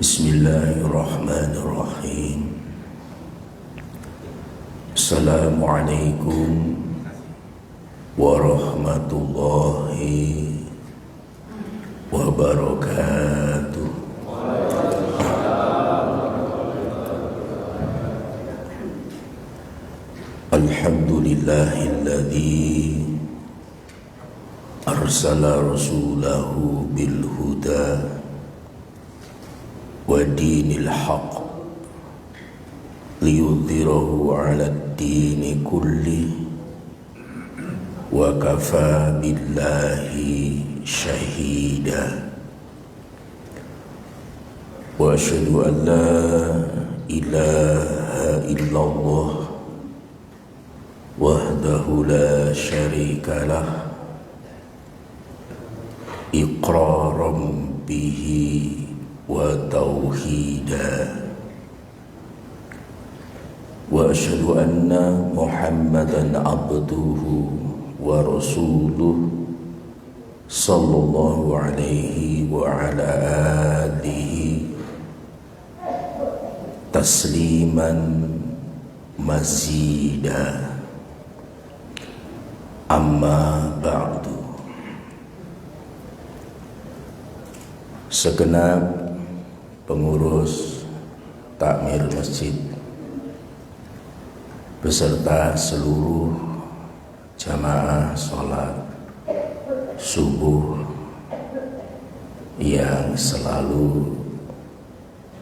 Bismillahirrahmanirrahim. Assalamualaikum warahmatullahi wabarakatuh. Alhamdulillahilladzi arsala rasulahu bil huda wa dinil haqq liyudhhirahu 'ala ad-dini kulli wa kafa billahi shahida wa asyhadu an la ilaha illallah wahdahu la syarika lah iqraran bihi wa tauhida wa asyhadu anna Muhammadan abduhu wa rasuluh sallallahu alaihi wa ala alihi tasliman mazida. Amma ba'du. Segenap pengurus takmir masjid beserta seluruh jamaah sholat subuh yang selalu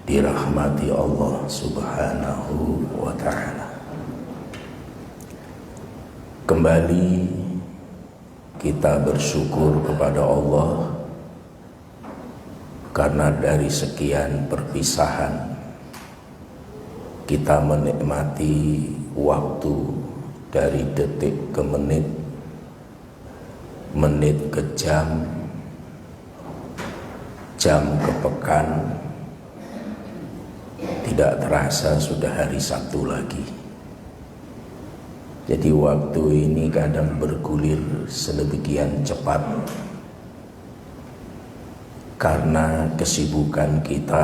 dirahmati Allah Subhanahu wa ta'ala. Kembali kita bersyukur kepada Allah karena dari sekian perpisahan kita menikmati waktu dari detik ke menit, menit ke jam, jam ke pekan. Tidak terasa sudah hari Sabtu lagi. Jadi waktu ini kadang bergulir sedemikian cepat karena kesibukan kita,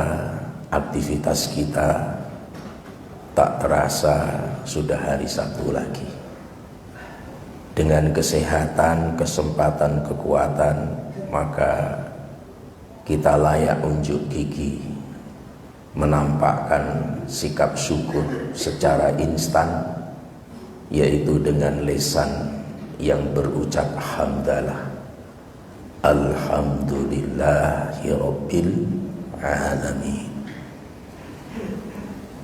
aktivitas kita, tak terasa sudah hari Sabtu lagi. Dengan kesehatan, kesempatan, kekuatan, maka kita layak unjuk gigi menampakkan sikap syukur secara instan, yaitu dengan lisan yang berucap hamdalah. Alhamdulillahi Rabbil Alamin.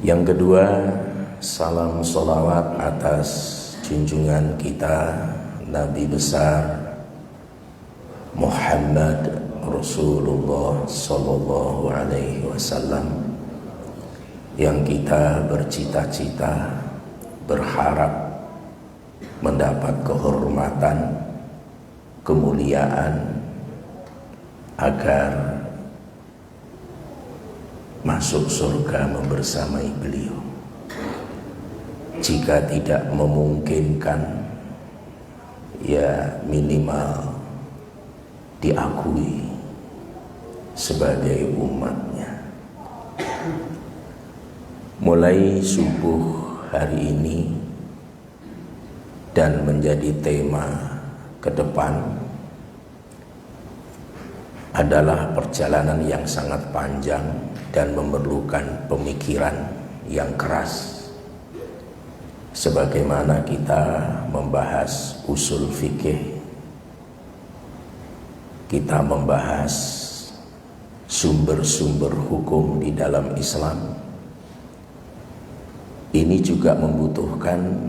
Yang kedua, salam salawat atas junjungan kita Nabi besar Muhammad Rasulullah Sallallahu Alaihi Wasallam, yang kita bercita-cita, berharap mendapat kehormatan, kemuliaan, agar masuk surga membersamai beliau. Jika tidak memungkinkan, ya minimal diakui sebagai umatnya. Mulai subuh hari ini dan menjadi tema ke depan adalah perjalanan yang sangat panjang dan memerlukan pemikiran yang keras. Sebagaimana kita membahas usul fikih, kita membahas sumber-sumber hukum di dalam Islam, ini juga membutuhkan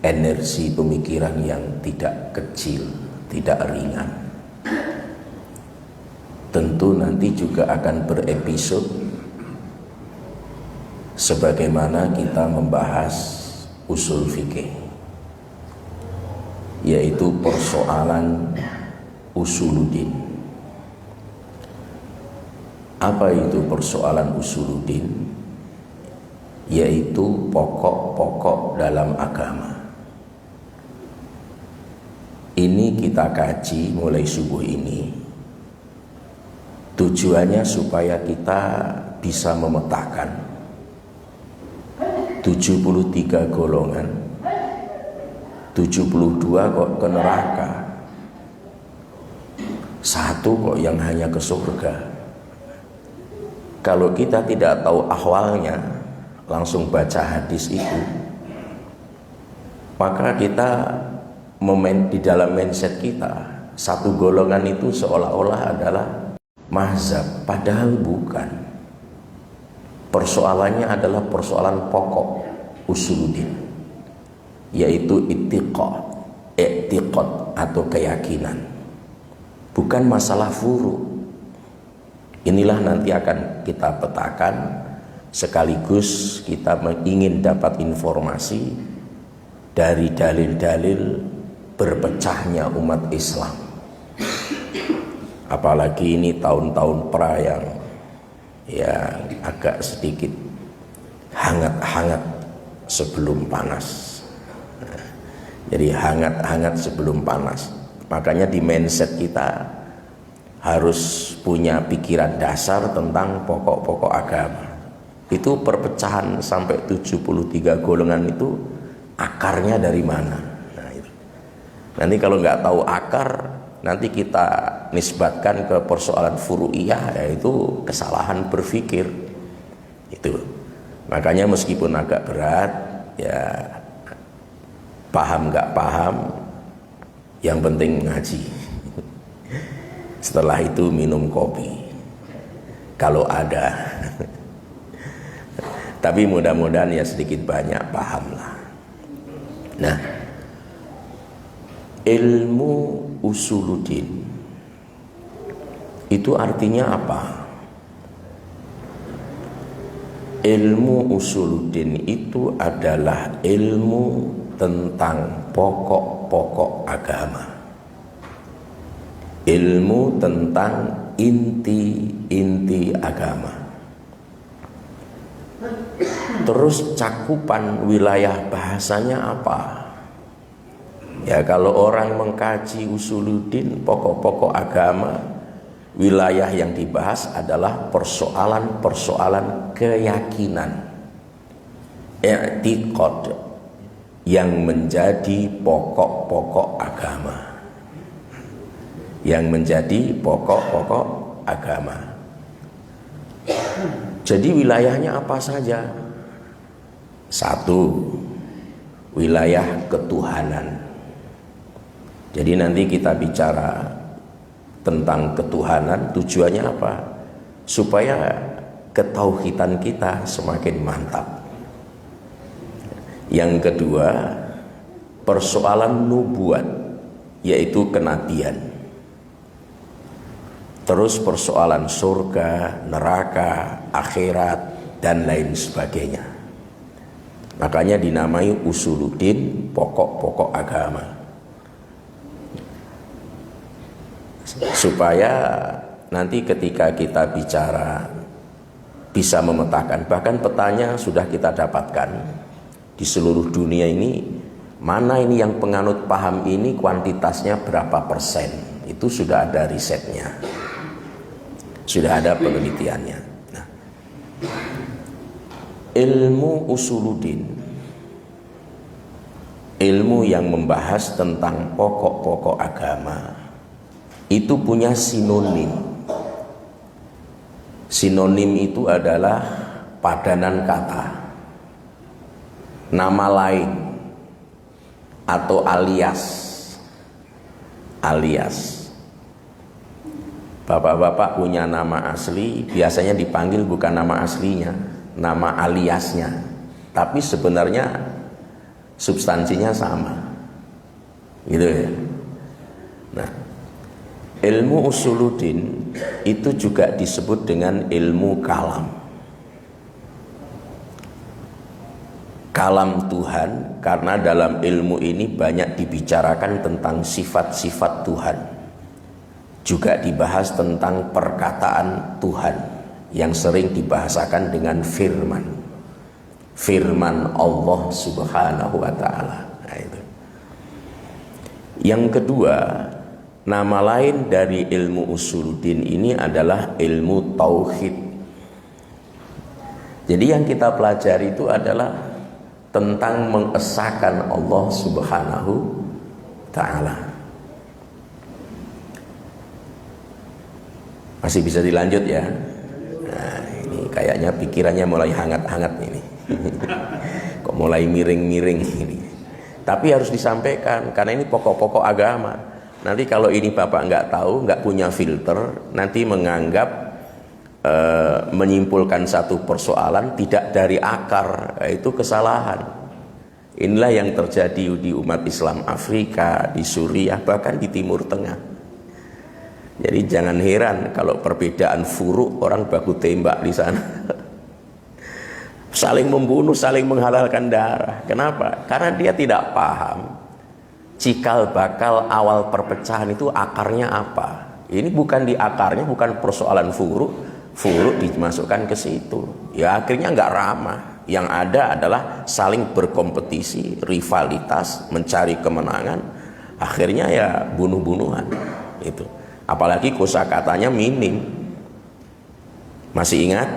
energi pemikiran yang tidak kecil, tidak ringan. Tentu nanti juga akan berepisode sebagaimana kita membahas usul fikih, yaitu persoalan usuluddin. Apa itu persoalan usuluddin? Yaitu pokok-pokok dalam agama. Ini kita kaji mulai subuh ini Tujuannya supaya kita bisa memetakan 73 golongan, 72 kok ke neraka, satu kok yang hanya ke surga. Kalau kita tidak tahu ahwalnya, langsung baca hadis itu, maka kita di dalam mindset kita, satu golongan itu seolah-olah adalah mazhab, padahal bukan. Persoalannya adalah persoalan pokok usuluddin, yaitu i'tiqad atau keyakinan, bukan masalah furu'. Inilah nanti akan kita petakan, sekaligus kita ingin dapat informasi dari dalil-dalil berpecahnya umat Islam. Apalagi ini tahun-tahun perayaan yang agak sedikit hangat-hangat sebelum panas. Jadi hangat-hangat sebelum panas. Makanya di mindset kita harus punya pikiran dasar tentang pokok-pokok agama. Itu perpecahan sampai 73 golongan itu akarnya dari mana? Nah, itu. Nanti kalau nggak tahu akar, nanti kita nisbatkan ke persoalan furu'iyah, yaitu kesalahan berpikir. Itu. Makanya meskipun agak berat, ya paham nggak paham, yang penting ngaji. Setelah itu minum kopi kalau ada. Tapi mudah-mudahan ya sedikit banyak paham lah. Nah, ilmu usuluddin itu artinya apa? Ilmu usuluddin itu adalah ilmu tentang pokok-pokok agama, ilmu tentang inti-inti agama. Terus cakupan wilayah bahasanya apa? Ya, kalau orang mengkaji usuluddin, pokok-pokok agama, wilayah yang dibahas adalah persoalan-persoalan keyakinan, i'tiqad, yang menjadi pokok-pokok agama, yang menjadi pokok-pokok agama. Jadi wilayahnya apa saja? Satu, wilayah ketuhanan. Jadi nanti kita bicara tentang ketuhanan, tujuannya apa? Supaya ketauhidan kita semakin mantap. Yang kedua, persoalan nubuat, yaitu kenabian. Terus persoalan surga, neraka, akhirat, dan lain sebagainya. Makanya dinamai usuluddin, pokok-pokok agama. Supaya nanti ketika kita bicara bisa memetakan, bahkan petanya sudah kita dapatkan di seluruh dunia ini, mana ini yang penganut paham ini kuantitasnya berapa persen. Itu sudah ada risetnya, sudah ada penelitiannya. Nah, ilmu usuluddin, ilmu yang membahas tentang pokok-pokok agama, itu punya sinonim. Sinonim itu adalah padanan kata, nama lain, atau alias. Bapak-bapak punya nama asli, biasanya dipanggil bukan nama aslinya, nama aliasnya, tapi sebenarnya substansinya sama, gitu ya. Nah, ilmu usuluddin itu juga disebut dengan ilmu kalam. Kalam Tuhan, karena dalam ilmu ini banyak dibicarakan tentang sifat-sifat Tuhan. Juga dibahas tentang perkataan Tuhan yang sering dibahasakan dengan firman. Firman Allah Subhanahu wa ta'ala. Nah, itu. Yang kedua, Nama lain dari ilmu usuluddin ini adalah ilmu tauhid. Jadi yang kita pelajari itu adalah tentang mengesahkan Allah Subhanahu Ta'ala. Masih bisa dilanjut ya? Nah, ini kayaknya pikirannya mulai hangat-hangat ini. Kok mulai miring-miring ini. Tapi harus disampaikan karena ini pokok-pokok agama. Nanti kalau ini Bapak nggak tahu, nggak punya filter, nanti menganggap menyimpulkan satu persoalan tidak dari akar, itu kesalahan. Inilah yang terjadi di umat Islam Afrika, di Suriah, bahkan di Timur Tengah. Jadi jangan heran kalau perbedaan furu orang baku tembak di sana. Saling membunuh, saling menghalalkan darah. Kenapa? Karena dia tidak paham cikal bakal awal perpecahan itu akarnya apa. Ini bukan di akarnya, bukan persoalan furu dimasukkan ke situ. Ya akhirnya nggak ramah. Yang ada adalah saling berkompetisi, rivalitas, mencari kemenangan. Akhirnya ya bunuh-bunuhan. Itu. Apalagi kosakatanya minim. Masih ingat?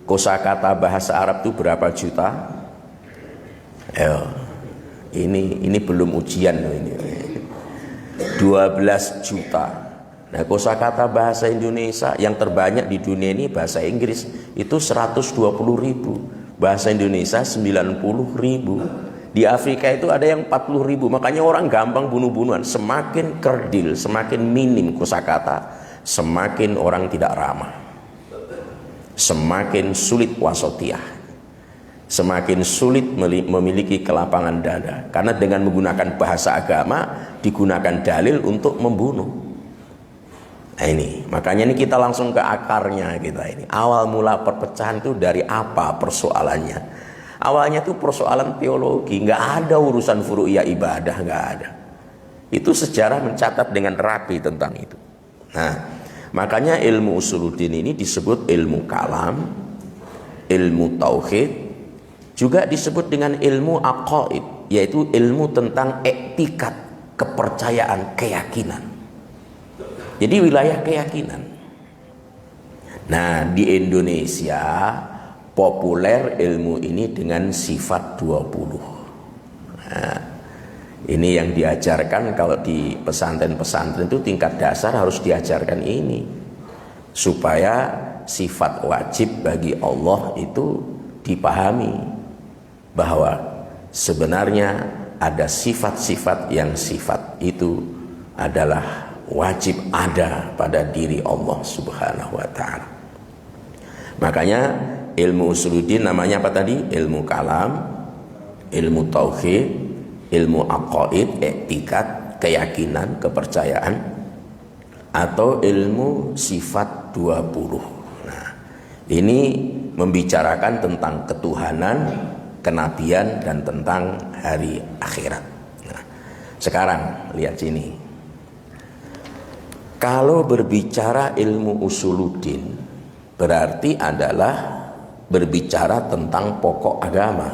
Kosakata bahasa Arab itu berapa juta? Ini belum ujian loh ini. 12 juta. Nah, kosakata bahasa Indonesia yang terbanyak di dunia ini bahasa Inggris itu 120.000. Bahasa Indonesia 90.000. Di Afrika itu ada yang 40.000. Makanya orang gampang bunuh-bunuhan. Semakin kerdil, semakin minim kosakata, semakin orang tidak ramah. Semakin sulit wasatiyah. Semakin sulit memiliki kelapangan dada. Karena dengan menggunakan bahasa agama digunakan dalil untuk membunuh. Nah ini, makanya ini kita langsung ke akarnya kita ini. Awal mula perpecahan itu dari apa persoalannya? Awalnya itu persoalan teologi, nggak ada urusan furu'iyah ibadah, nggak ada. Itu sejarah mencatat dengan rapi tentang itu. Nah, makanya ilmu usuluddin ini disebut ilmu kalam, ilmu tauhid, juga disebut dengan ilmu aqaid, yaitu ilmu tentang etikat, kepercayaan, keyakinan. Jadi wilayah keyakinan. Nah, di Indonesia populer ilmu ini dengan sifat 20. Nah, ini yang diajarkan kalau di pesantren-pesantren itu tingkat dasar harus diajarkan ini. Supaya sifat wajib bagi Allah itu dipahami. Bahwa sebenarnya ada sifat-sifat yang sifat itu adalah wajib ada pada diri Allah Subhanahu wa ta'ala. Makanya ilmu usuluddin namanya apa tadi? Ilmu kalam, ilmu tauhid, ilmu aqaid, etikat, keyakinan, kepercayaan, atau ilmu sifat 20. Nah, ini membicarakan tentang ketuhanan, kenabian, dan tentang hari akhirat. Nah, sekarang lihat sini. Kalau berbicara ilmu usuluddin berarti adalah berbicara tentang pokok agama.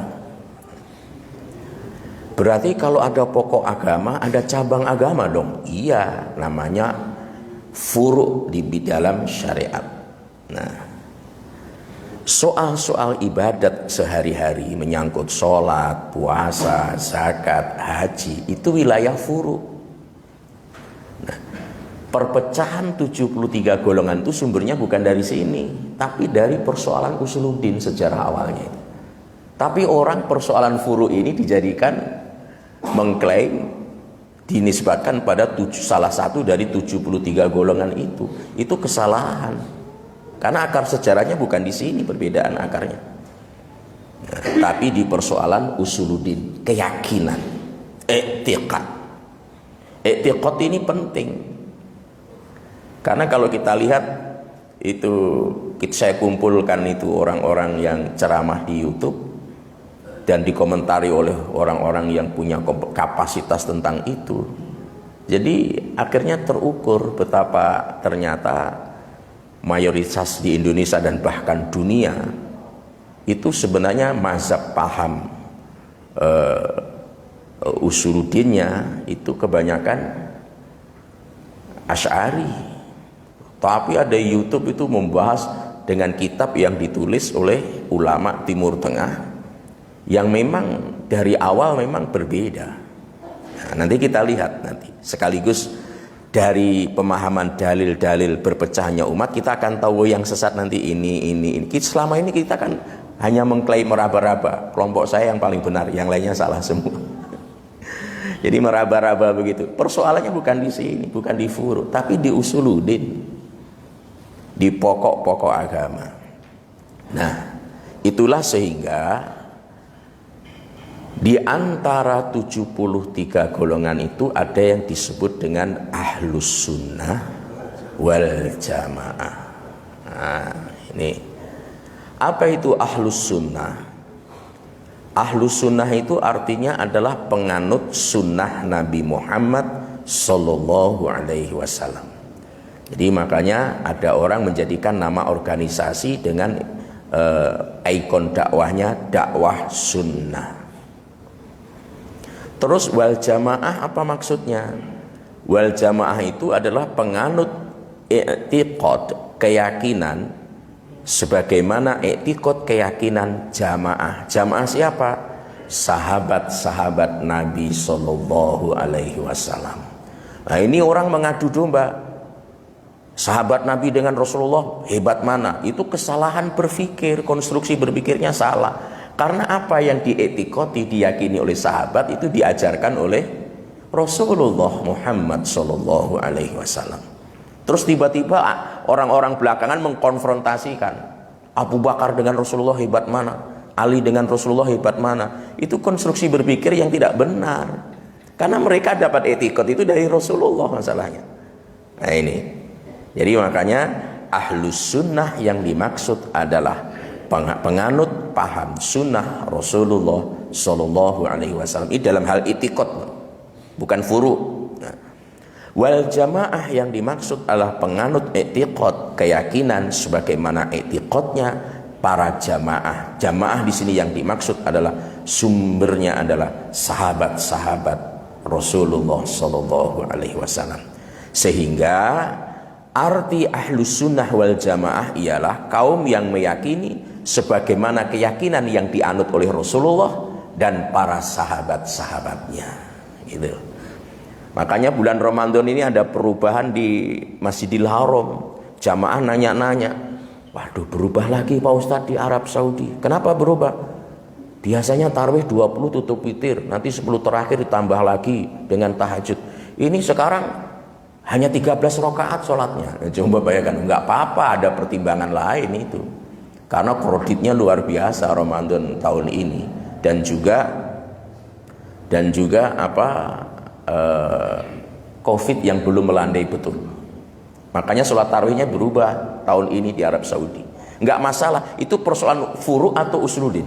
Berarti kalau ada pokok agama, ada cabang agama dong. Iya, namanya furu' di dalam syariat. Nah, soal-soal ibadat sehari-hari menyangkut sholat, puasa, zakat, haji, itu wilayah furu'. Perpecahan 73 golongan itu sumbernya bukan dari sini, tapi dari persoalan usuluddin sejarah awalnya itu. Tapi orang persoalan furu' ini dijadikan, mengklaim, dinisbatkan pada salah satu dari 73 golongan itu. Itu kesalahan. Karena akar sejarahnya bukan di sini perbedaan akarnya. Nah, tapi di persoalan usuluddin, keyakinan, i'tiqad. I'tiqad ini penting. Karena kalau kita lihat itu, saya kumpulkan itu orang-orang yang ceramah di YouTube dan dikomentari oleh orang-orang yang punya kapasitas tentang itu. Jadi akhirnya terukur betapa ternyata mayoritas di Indonesia dan bahkan dunia itu sebenarnya mazhab paham usuluddinnya itu kebanyakan Asy'ari. Tapi ada YouTube itu membahas dengan kitab yang ditulis oleh ulama Timur Tengah yang memang dari awal memang berbeda. Nah, nanti kita lihat nanti sekaligus dari pemahaman dalil-dalil berpecahnya umat kita akan tahu yang sesat nanti ini. Selama ini kita kan hanya mengklaim meraba-raba, kelompok saya yang paling benar, yang lainnya salah semua. Jadi meraba-raba begitu. Persoalannya bukan di sini, bukan di furu, tapi di usuluddin, di pokok-pokok agama. Nah, itulah sehingga di antara 73 golongan itu ada yang disebut dengan ahlus sunnah wal jamaah. Nah, ini apa itu ahlus sunnah? Ahlus sunnah itu artinya adalah penganut sunnah Nabi Muhammad Sallallahu Alaihi Wasallam. Jadi makanya ada orang menjadikan nama organisasi dengan ikon dakwahnya dakwah sunnah. Terus wal jamaah apa maksudnya? Wal jamaah itu adalah penganut i'tiqad, keyakinan sebagaimana i'tiqad keyakinan jamaah. Jamaah siapa? Sahabat-sahabat Nabi Sallallahu Alaihi Wasallam. Nah, ini orang mengadu domba. Sahabat Nabi dengan Rasulullah hebat mana? Itu kesalahan berpikir, konstruksi berpikirnya salah. Karena apa yang diiktikoti, diyakini oleh sahabat itu diajarkan oleh Rasulullah Muhammad Sallallahu Alaihi Wasallam. Terus tiba-tiba orang-orang belakangan mengkonfrontasikan Abu Bakar dengan Rasulullah hebat mana, Ali dengan Rasulullah hebat mana. Itu konstruksi berpikir yang tidak benar. Karena mereka dapat etikot itu dari Rasulullah masalahnya. Nah ini. Jadi makanya ahlus sunnah yang dimaksud adalah penganut paham sunnah Rasulullah Sallallahu Alaihi Wasallam. Ini dalam hal etikot, bukan furu. Nah, wal jamaah yang dimaksud adalah penganut etikot, keyakinan sebagaimana etikotnya para jamaah. Jamaah di sini yang dimaksud adalah sumbernya adalah sahabat-sahabat Rasulullah Sallallahu Alaihi Wasallam. Sehingga arti ahlus sunnah wal jamaah ialah kaum yang meyakini sebagaimana keyakinan yang dianut oleh Rasulullah dan para sahabat-sahabatnya. Gitu. Makanya bulan Ramadan ini ada perubahan di Masjidil Haram. Jamaah nanya-nanya, waduh berubah lagi Pak Ustadz di Arab Saudi. Kenapa berubah? Biasanya tarawih 20 tutup witir, nanti 10 terakhir ditambah lagi dengan tahajud. Ini sekarang hanya 13 rakaat sholatnya. Coba bayangkan, nggak apa-apa, ada pertimbangan lain itu. Karena kreditnya luar biasa Ramadan tahun ini, dan juga COVID yang belum melandai betul. Makanya sholat tarawihnya berubah tahun ini di Arab Saudi. Nggak masalah, itu persoalan furu atau usuluddin.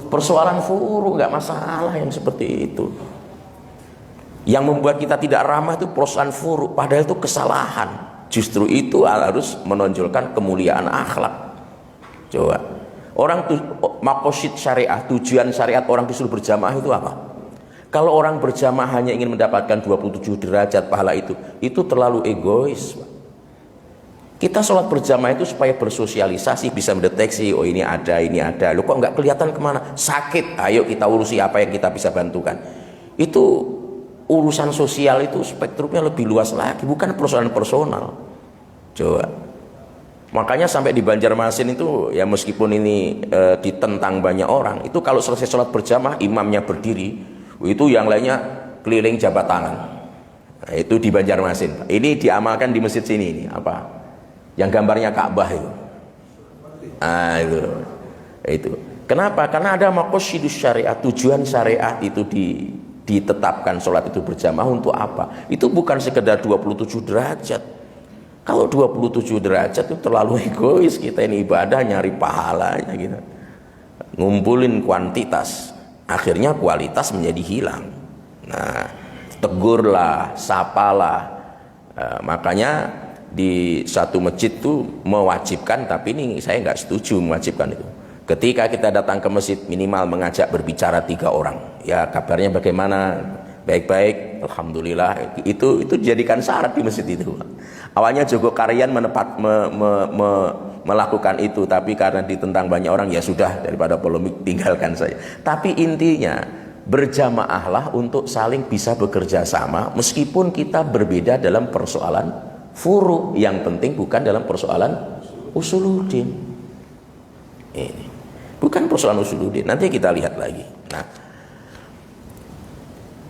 Persoalan furu nggak masalah yang seperti itu. Yang membuat kita tidak ramah itu persoalan furu, padahal itu kesalahan. Justru itu harus menonjolkan kemuliaan akhlak. Coba, orang maqasid syariah, tujuan syariat orang disuruh berjamaah itu apa? Kalau orang berjamaah hanya ingin mendapatkan 27 derajat pahala itu terlalu egois. Kita sholat berjamaah itu supaya bersosialisasi, bisa mendeteksi, oh ini ada. Loh kok nggak kelihatan kemana? Sakit, ayo kita urusi apa yang kita bisa bantukan. Itu urusan sosial, itu spektrumnya lebih luas lagi, bukan persoalan personal. Coba. Makanya sampai di Banjarmasin itu ya meskipun ini ditentang banyak orang, itu kalau selesai sholat berjamaah imamnya berdiri, itu yang lainnya keliling jabat tangan. Nah, itu di Banjarmasin. Ini diamalkan di masjid sini ini apa? Yang gambarnya Ka'bah itu. Ah itu. Kenapa? Karena ada maqasidus syariat, tujuan syariat itu ditetapkan sholat itu berjamaah untuk apa? Itu bukan sekedar 27 derajat. Kalau 27 derajat itu terlalu egois, kita ini ibadah nyari pahalanya gitu. Ngumpulin kuantitas, akhirnya kualitas menjadi hilang. Nah, tegurlah, sapalah. Makanya di satu masjid itu mewajibkan, tapi ini saya nggak setuju mewajibkan itu. Ketika kita datang ke masjid minimal mengajak berbicara 3 orang. Ya kabarnya bagaimana? baik-baik, alhamdulillah. Itu dijadikan syarat di masjid itu. Awalnya Joko Karyan melakukan itu, tapi karena ditentang banyak orang, ya sudah, daripada polemik tinggalkan saja. Tapi intinya berjamaahlah untuk saling bisa bekerja sama, meskipun kita berbeda dalam persoalan furu. Yang penting bukan dalam persoalan usuluddin. Ini bukan persoalan usuluddin. Nanti kita lihat lagi. Nah,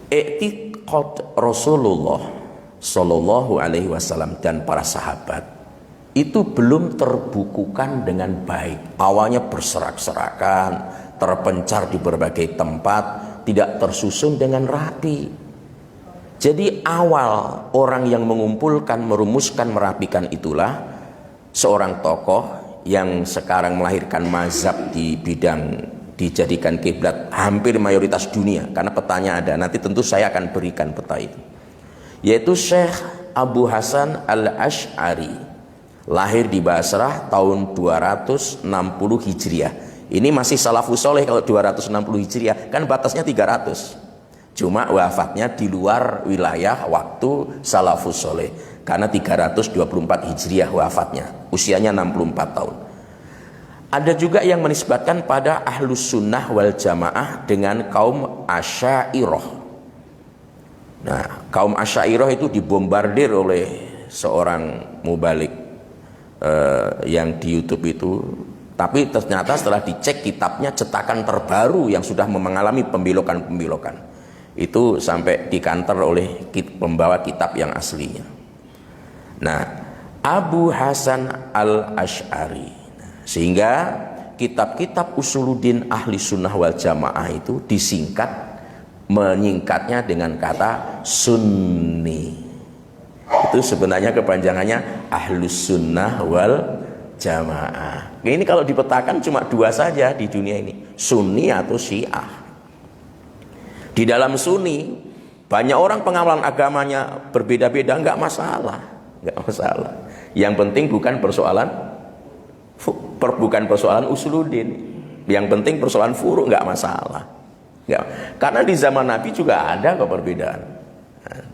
i'tiqad Rasulullah Shallallahu Alaihi Wasallam dan para sahabat itu belum terbukukan dengan baik. Awalnya berserak-serakan, terpencar di berbagai tempat, tidak tersusun dengan rapi. Jadi awal orang yang mengumpulkan, merumuskan, merapikan itulah seorang tokoh yang sekarang melahirkan mazhab di bidang dijadikan kiblat hampir mayoritas dunia, karena petanya ada. Nanti tentu saya akan berikan peta itu, yaitu Syekh Abu Hasan Al-Asy'ari, lahir di Basrah tahun 260 Hijriah. Ini masih salafus soleh. Kalau 260 Hijriah kan batasnya 300, cuma wafatnya di luar wilayah waktu salafus soleh, karena 324 Hijriah wafatnya, usianya 64 tahun. Ada juga yang menisbatkan pada Ahlus Sunnah wal Jamaah dengan kaum Asy'ariyah. Nah, kaum Asy'ariyah itu dibombardir oleh seorang mubalik yang di YouTube itu. Tapi ternyata setelah dicek kitabnya cetakan terbaru yang sudah mengalami pembelokan-pembelokan. Itu sampai dikanter oleh pembawa kitab yang aslinya. Nah, Abu Hasan Al-Asy'ari. Sehingga kitab-kitab usuluddin ahli sunnah wal jamaah itu disingkat, menyingkatnya dengan kata sunni. Itu sebenarnya kepanjangannya ahlus sunnah wal jamaah. Ini kalau dipetakan cuma dua saja di dunia ini, sunni atau syiah. Di dalam sunni banyak orang pengamalan agamanya berbeda-beda, nggak masalah. Yang penting bukan persoalan usuluddin. Yang penting persoalan furu, nggak masalah. Karena di zaman Nabi juga ada kok perbedaan.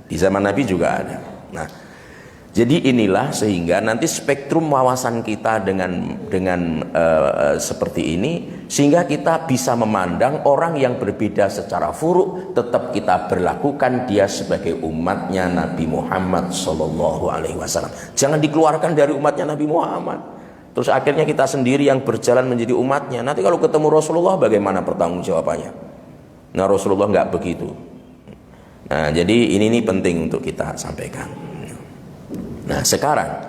Di zaman Nabi juga ada. Nah, jadi inilah sehingga nanti spektrum wawasan kita dengan seperti ini, sehingga kita bisa memandang orang yang berbeda secara furu, tetap kita berlakukan dia sebagai umatnya Nabi Muhammad Sallallahu Alaihi Wasallam. Jangan dikeluarkan dari umatnya Nabi Muhammad. Terus akhirnya kita sendiri yang berjalan menjadi umatnya. Nanti kalau ketemu Rasulullah bagaimana pertanggungjawabannya? Nah, Rasulullah nggak begitu. Nah, jadi ini penting untuk kita sampaikan. Nah, sekarang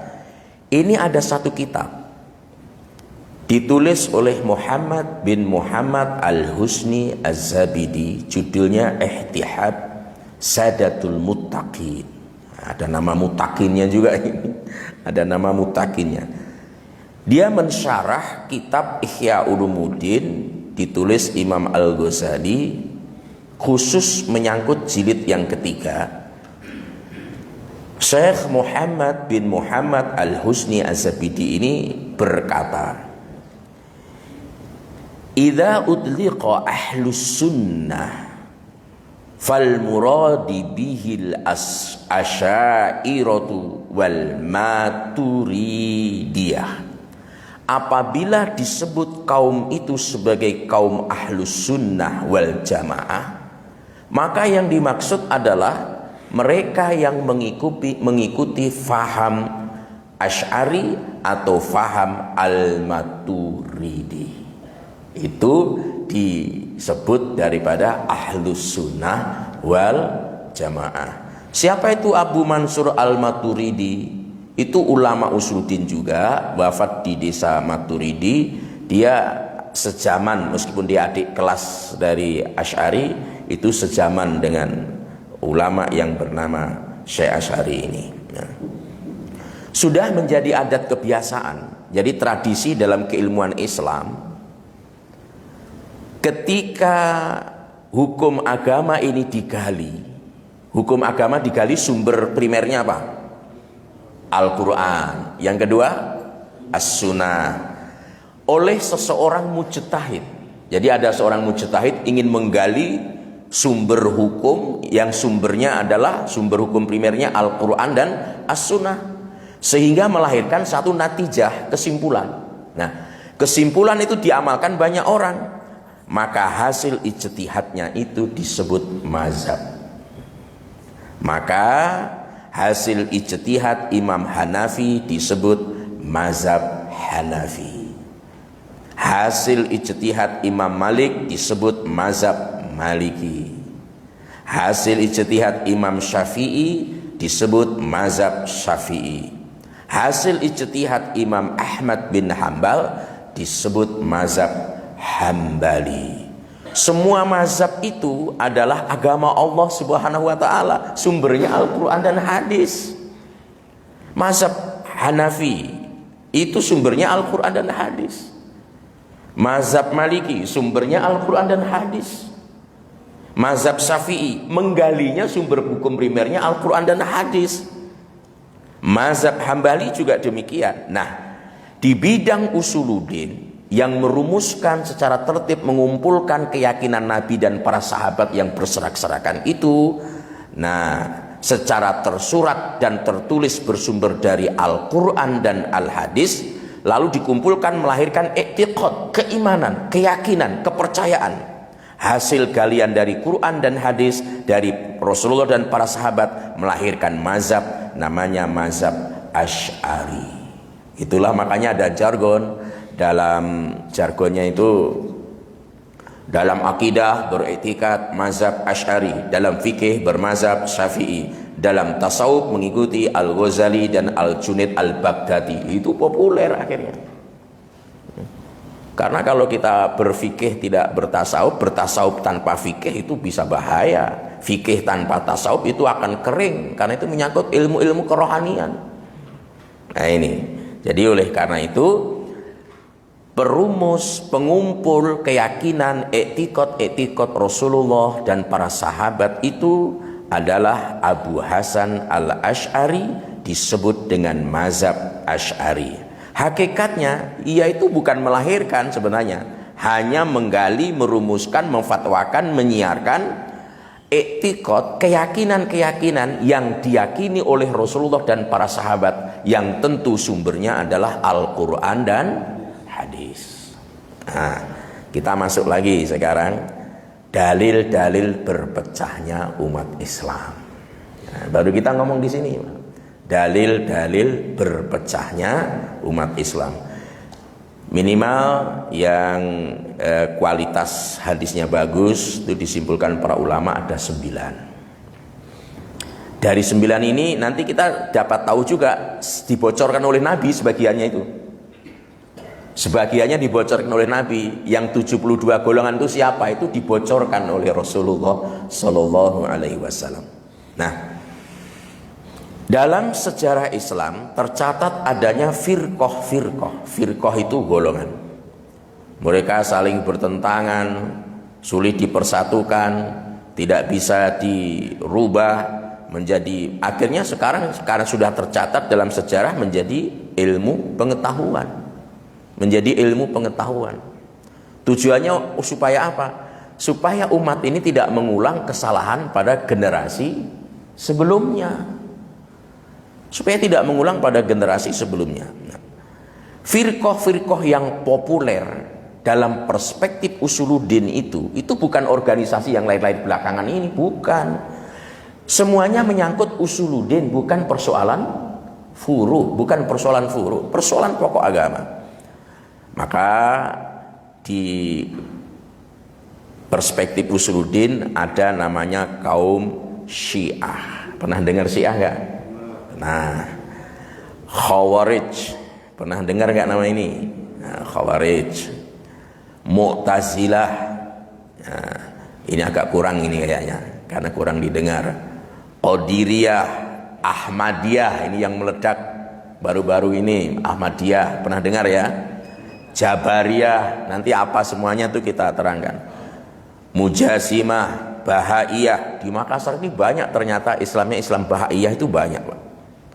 ini ada satu kitab ditulis oleh Muhammad bin Muhammad Al-Husni Az-Zabidi, judulnya Ihtihab Sadatul Muttaqin. Ada nama mutakinnya juga ini. Ada nama mutakinnya. Dia mensyarah kitab Ihya Ulumuddin ditulis Imam Al-Ghazali, khusus menyangkut jilid yang ketiga. Syekh Muhammad bin Muhammad Al-Husni Az-Zabidi ini berkata, "Idza udliqa ahlus sunnah fal muradi bihil asy'ariyatu wal maturidiyah." Apabila disebut kaum itu sebagai kaum ahlus sunnah wal jamaah, maka yang dimaksud adalah mereka yang mengikuti faham Asy'ari atau faham Al-Maturidi. Itu disebut daripada ahlus sunnah wal jamaah. Siapa itu Abu Mansur Al-Maturidi? Itu ulama usuluddin juga, wafat di desa Maturidi. Dia sejaman, meskipun dia adik kelas dari Asy'ari, itu sejaman dengan ulama yang bernama Syekh Asy'ari ini. Nah, sudah menjadi adat kebiasaan, jadi tradisi dalam keilmuan Islam, ketika hukum agama ini digali, hukum agama digali sumber primernya apa? Al-Quran. Yang kedua, As-Sunnah. Oleh seseorang mujtahid. Jadi ada seorang mujtahid ingin menggali sumber hukum yang sumbernya adalah sumber hukum primernya Al-Quran dan As-Sunnah, sehingga melahirkan satu natijah, kesimpulan. Nah, kesimpulan itu diamalkan banyak orang, maka hasil ijtihadnya itu disebut mazhab. Maka hasil ijtihad Imam Hanafi disebut mazhab Hanafi. Hasil ijtihad Imam Malik disebut mazhab Maliki. Hasil ijtihad Imam Syafi'i disebut mazhab Syafi'i. Hasil ijtihad Imam Ahmad bin Hambal disebut mazhab Hambali. Semua mazhab itu adalah agama Allah Subhanahu wa taala, sumbernya Al-Qur'an dan hadis. Mazhab Hanafi itu sumbernya Al-Qur'an dan hadis. Mazhab Maliki sumbernya Al-Qur'an dan hadis. Mazhab Syafi'i menggalinya sumber hukum primernya Al-Qur'an dan hadis. Mazhab Hambali juga demikian. Nah, di bidang usuluddin yang merumuskan secara tertib, mengumpulkan keyakinan Nabi dan para sahabat yang berserak-serakan itu, nah, secara tersurat dan tertulis bersumber dari Al-Quran dan Al-Hadis, lalu dikumpulkan melahirkan i'tiqad, keimanan, keyakinan, kepercayaan, hasil galian dari Quran dan hadis, dari Rasulullah dan para sahabat, melahirkan mazhab, namanya mazhab Asy'ari. Itulah makanya ada jargon. Dalam jargonnya itu, dalam akidah beriktikad mazhab Asy'ari, dalam fikih bermazhab Syafi'i, dalam tasawuf mengikuti Al-Ghazali dan Al-Junaid Al-Baghdadi. Itu populer akhirnya. Karena kalau kita berfikih tidak bertasawuf, bertasawuf tanpa fikih itu bisa bahaya. Fikih tanpa tasawuf itu akan kering, karena itu menyangkut ilmu-ilmu kerohanian. Nah ini, jadi oleh karena itu, perumus, pengumpul keyakinan etikot Rasulullah dan para sahabat itu adalah Abu Hasan Al-Asy'ari, disebut dengan mazhab Asy'ari. Hakikatnya ia itu bukan melahirkan, sebenarnya hanya menggali, merumuskan, memfatwakan, menyiarkan etikot, keyakinan-keyakinan yang diyakini oleh Rasulullah dan para sahabat, yang tentu sumbernya adalah Al-Quran dan hadis. Nah, kita masuk lagi sekarang dalil-dalil berpecahnya umat Islam. Nah, baru kita ngomong di sini, dalil-dalil berpecahnya umat Islam. Minimal yang kualitas hadisnya bagus itu disimpulkan para ulama ada 9. Dari 9 ini nanti kita dapat tahu juga dibocorkan oleh Nabi sebagiannya itu. Sebagiannya dibocorkan oleh Nabi. Yang 72 golongan itu siapa? Itu dibocorkan oleh Rasulullah Sallallahu Alaihi Wasallam. Nah, dalam sejarah Islam tercatat adanya firqah. Firqah itu golongan. Mereka saling bertentangan, sulit dipersatukan, tidak bisa dirubah menjadi, akhirnya sekarang sudah tercatat dalam sejarah menjadi ilmu pengetahuan. Menjadi ilmu pengetahuan. Tujuannya supaya apa? Supaya umat ini tidak mengulang kesalahan pada generasi sebelumnya. Supaya tidak mengulang pada generasi sebelumnya. Nah, firqah yang populer dalam perspektif usuluddin itu bukan organisasi yang lain-lain belakangan ini, bukan. Semuanya menyangkut usuluddin, bukan persoalan furu, persoalan pokok agama. Maka di perspektif usuluddin ada namanya kaum Syiah. Pernah dengar Syiah nggak? Nah, Khawarij, pernah dengar nggak nama ini? Nah, Khawarij, Mu'tazilah. Nah, ini agak kurang ini kayaknya, karena kurang didengar. Qadiriyah, Ahmadiyah, ini yang meledak baru-baru ini. Ahmadiyah, pernah dengar ya? Jabariyah, nanti apa semuanya itu kita terangkan. Mujasimah, Bahaiyah. Di Makassar ini banyak ternyata Islamnya, Islam Bahaiyah itu banyak, Pak.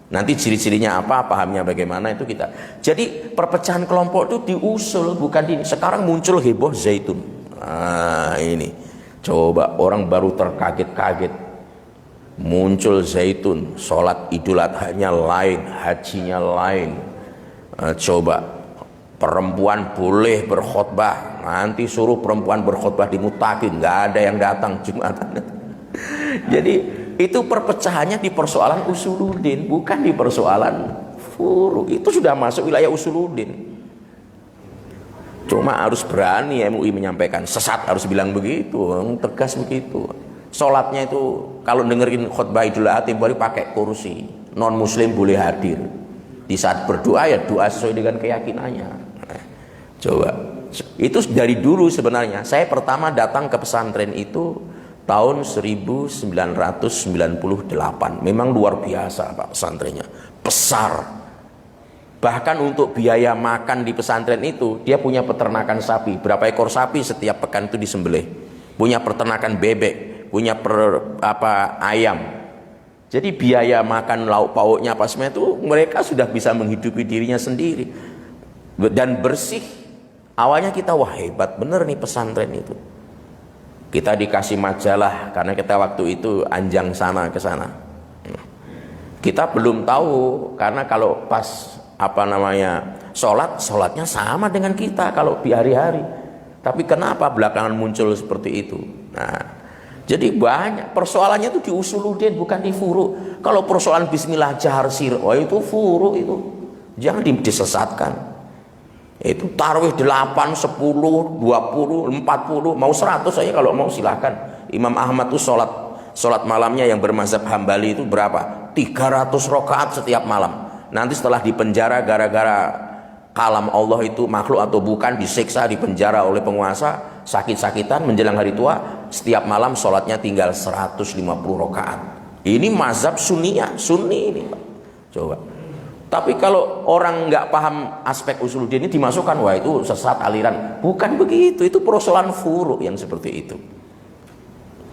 Nanti ciri-cirinya apa, pahamnya bagaimana itu kita. Jadi perpecahan kelompok itu diusul, bukan ini. Sekarang muncul heboh zaitun. Nah, ini Coba orang baru terkaget-kaget, muncul zaitun, sholat idul adhanya lain, hajinya lain. Coba perempuan boleh berkhutbah, nanti suruh perempuan berkhutbah di Mutakin, nggak ada yang datang Jumatan. Jadi itu perpecahannya di persoalan usuluddin, bukan di persoalan furu. Itu sudah masuk wilayah usuluddin. Cuma harus berani MUI menyampaikan, sesat harus bilang begitu, tegas begitu. Sholatnya itu kalau dengerin khutbah Idul Adha boleh pakai kursi, non muslim boleh hadir. Di saat berdoa ya doa sesuai dengan keyakinannya. Coba, itu dari dulu sebenarnya. Saya pertama datang ke pesantren itu tahun 1998. Memang luar biasa Pak pesantrennya, besar. Bahkan untuk biaya makan di pesantren itu, dia punya peternakan sapi. Berapa ekor sapi setiap pekan itu disembelih. Punya peternakan bebek, punya ayam. Jadi biaya makan lauk pauknya pas itu mereka sudah bisa menghidupi dirinya sendiri. Dan bersih. Awalnya kita wah hebat bener nih pesantren itu. Kita dikasih majalah karena kita waktu itu anjang sana ke sana. Kita belum tahu karena kalau pas sholatnya sama dengan kita kalau di hari-hari. Tapi kenapa belakangan muncul seperti itu? Nah, jadi banyak persoalannya itu di usuluddin bukan di furu. Kalau persoalan bismillah jahar sir, oh itu furu itu. Jangan disesatkan. Itu tarawih 8, 10, 20, 40, mau 100 saya kalau mau silahkan. Imam Ahmad itu sholat malamnya yang bermazhab Hambali itu berapa? 300 rakaat setiap malam. Nanti setelah dipenjara gara-gara kalam Allah itu makhluk atau bukan, disiksa, dipenjara oleh penguasa, sakit-sakitan menjelang hari tua, setiap malam sholatnya tinggal 150 rakaat. Ini mazhab sunni ini Pak. Coba. Tapi kalau orang nggak paham aspek usuluddin ini dimasukkan, wah itu sesat aliran. Bukan begitu, itu persoalan furu yang seperti itu.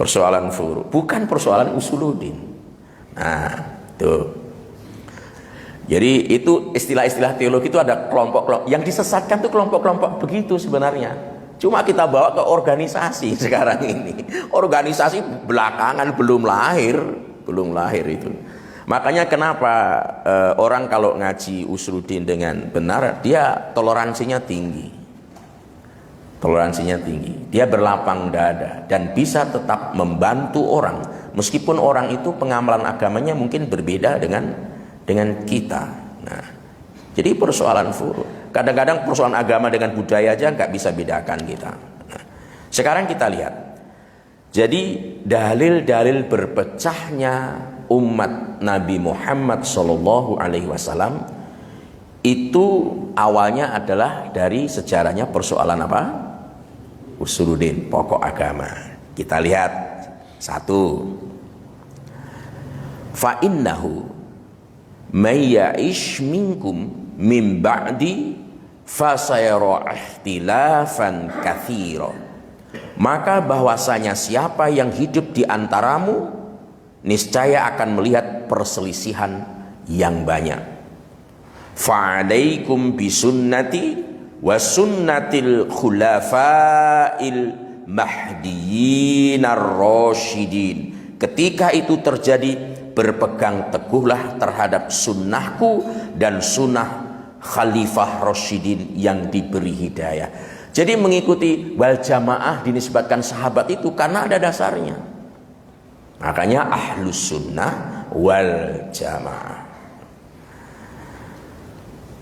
Persoalan furu, bukan persoalan usuluddin. Nah, tuh. Jadi itu istilah-istilah teologi itu ada kelompok-kelompok yang disesatkan tuh kelompok-kelompok begitu sebenarnya. Cuma kita bawa ke organisasi sekarang ini. Organisasi belakangan belum lahir itu. Makanya kenapa orang kalau ngaji usuluddin dengan benar dia toleransinya tinggi. Toleransinya tinggi. Dia berlapang dada dan bisa tetap membantu orang meskipun orang itu pengamalan agamanya mungkin berbeda dengan kita. Nah, jadi persoalan furu. Kadang-kadang persoalan agama dengan budaya aja nggak bisa bedakan kita. Nah, sekarang kita lihat. Jadi dalil-dalil berpecahnya umat Nabi Muhammad Shallallahu Alaihi Wasallam itu awalnya adalah dari sejarahnya persoalan apa? Usuluddin, pokok agama. Kita lihat satu. Fa innahu may ya'ish minkum min ba'di fasayara ihtilafan katsira. Maka bahwasanya siapa yang hidup di antaramu niscaya akan melihat perselisihan yang banyak. Fa'alaikum bisunnati wa sunnatil khulafa'il mahdiyyin ar-rasyidin. Ketika itu terjadi, berpegang teguhlah terhadap sunnahku dan sunnah khalifah rasyidin yang diberi hidayah. Jadi mengikuti wal jamaah dinisbatkan sahabat itu karena ada dasarnya. Makanya ahlus sunnah wal jamaah.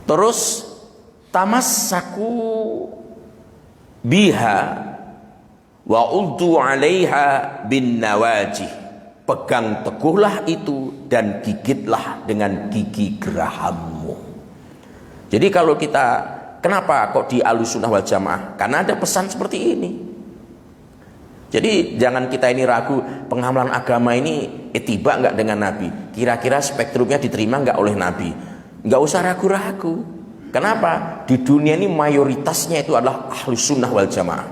Terus tamassaku biha wa uddu 'alaiha bin nawajih. Pegang teguhlah itu dan gigitlah dengan gigi gerahammu. Jadi kalau kita, kenapa kok di Ahlussunnah wal Jamaah? Karena ada pesan seperti ini. Jadi jangan kita ini ragu, pengamalan agama ini tiba nggak dengan Nabi? Kira-kira spektrumnya diterima nggak oleh Nabi? Nggak usah ragu-ragu. Kenapa? Di dunia ini mayoritasnya itu adalah Ahlussunnah wal Jamaah.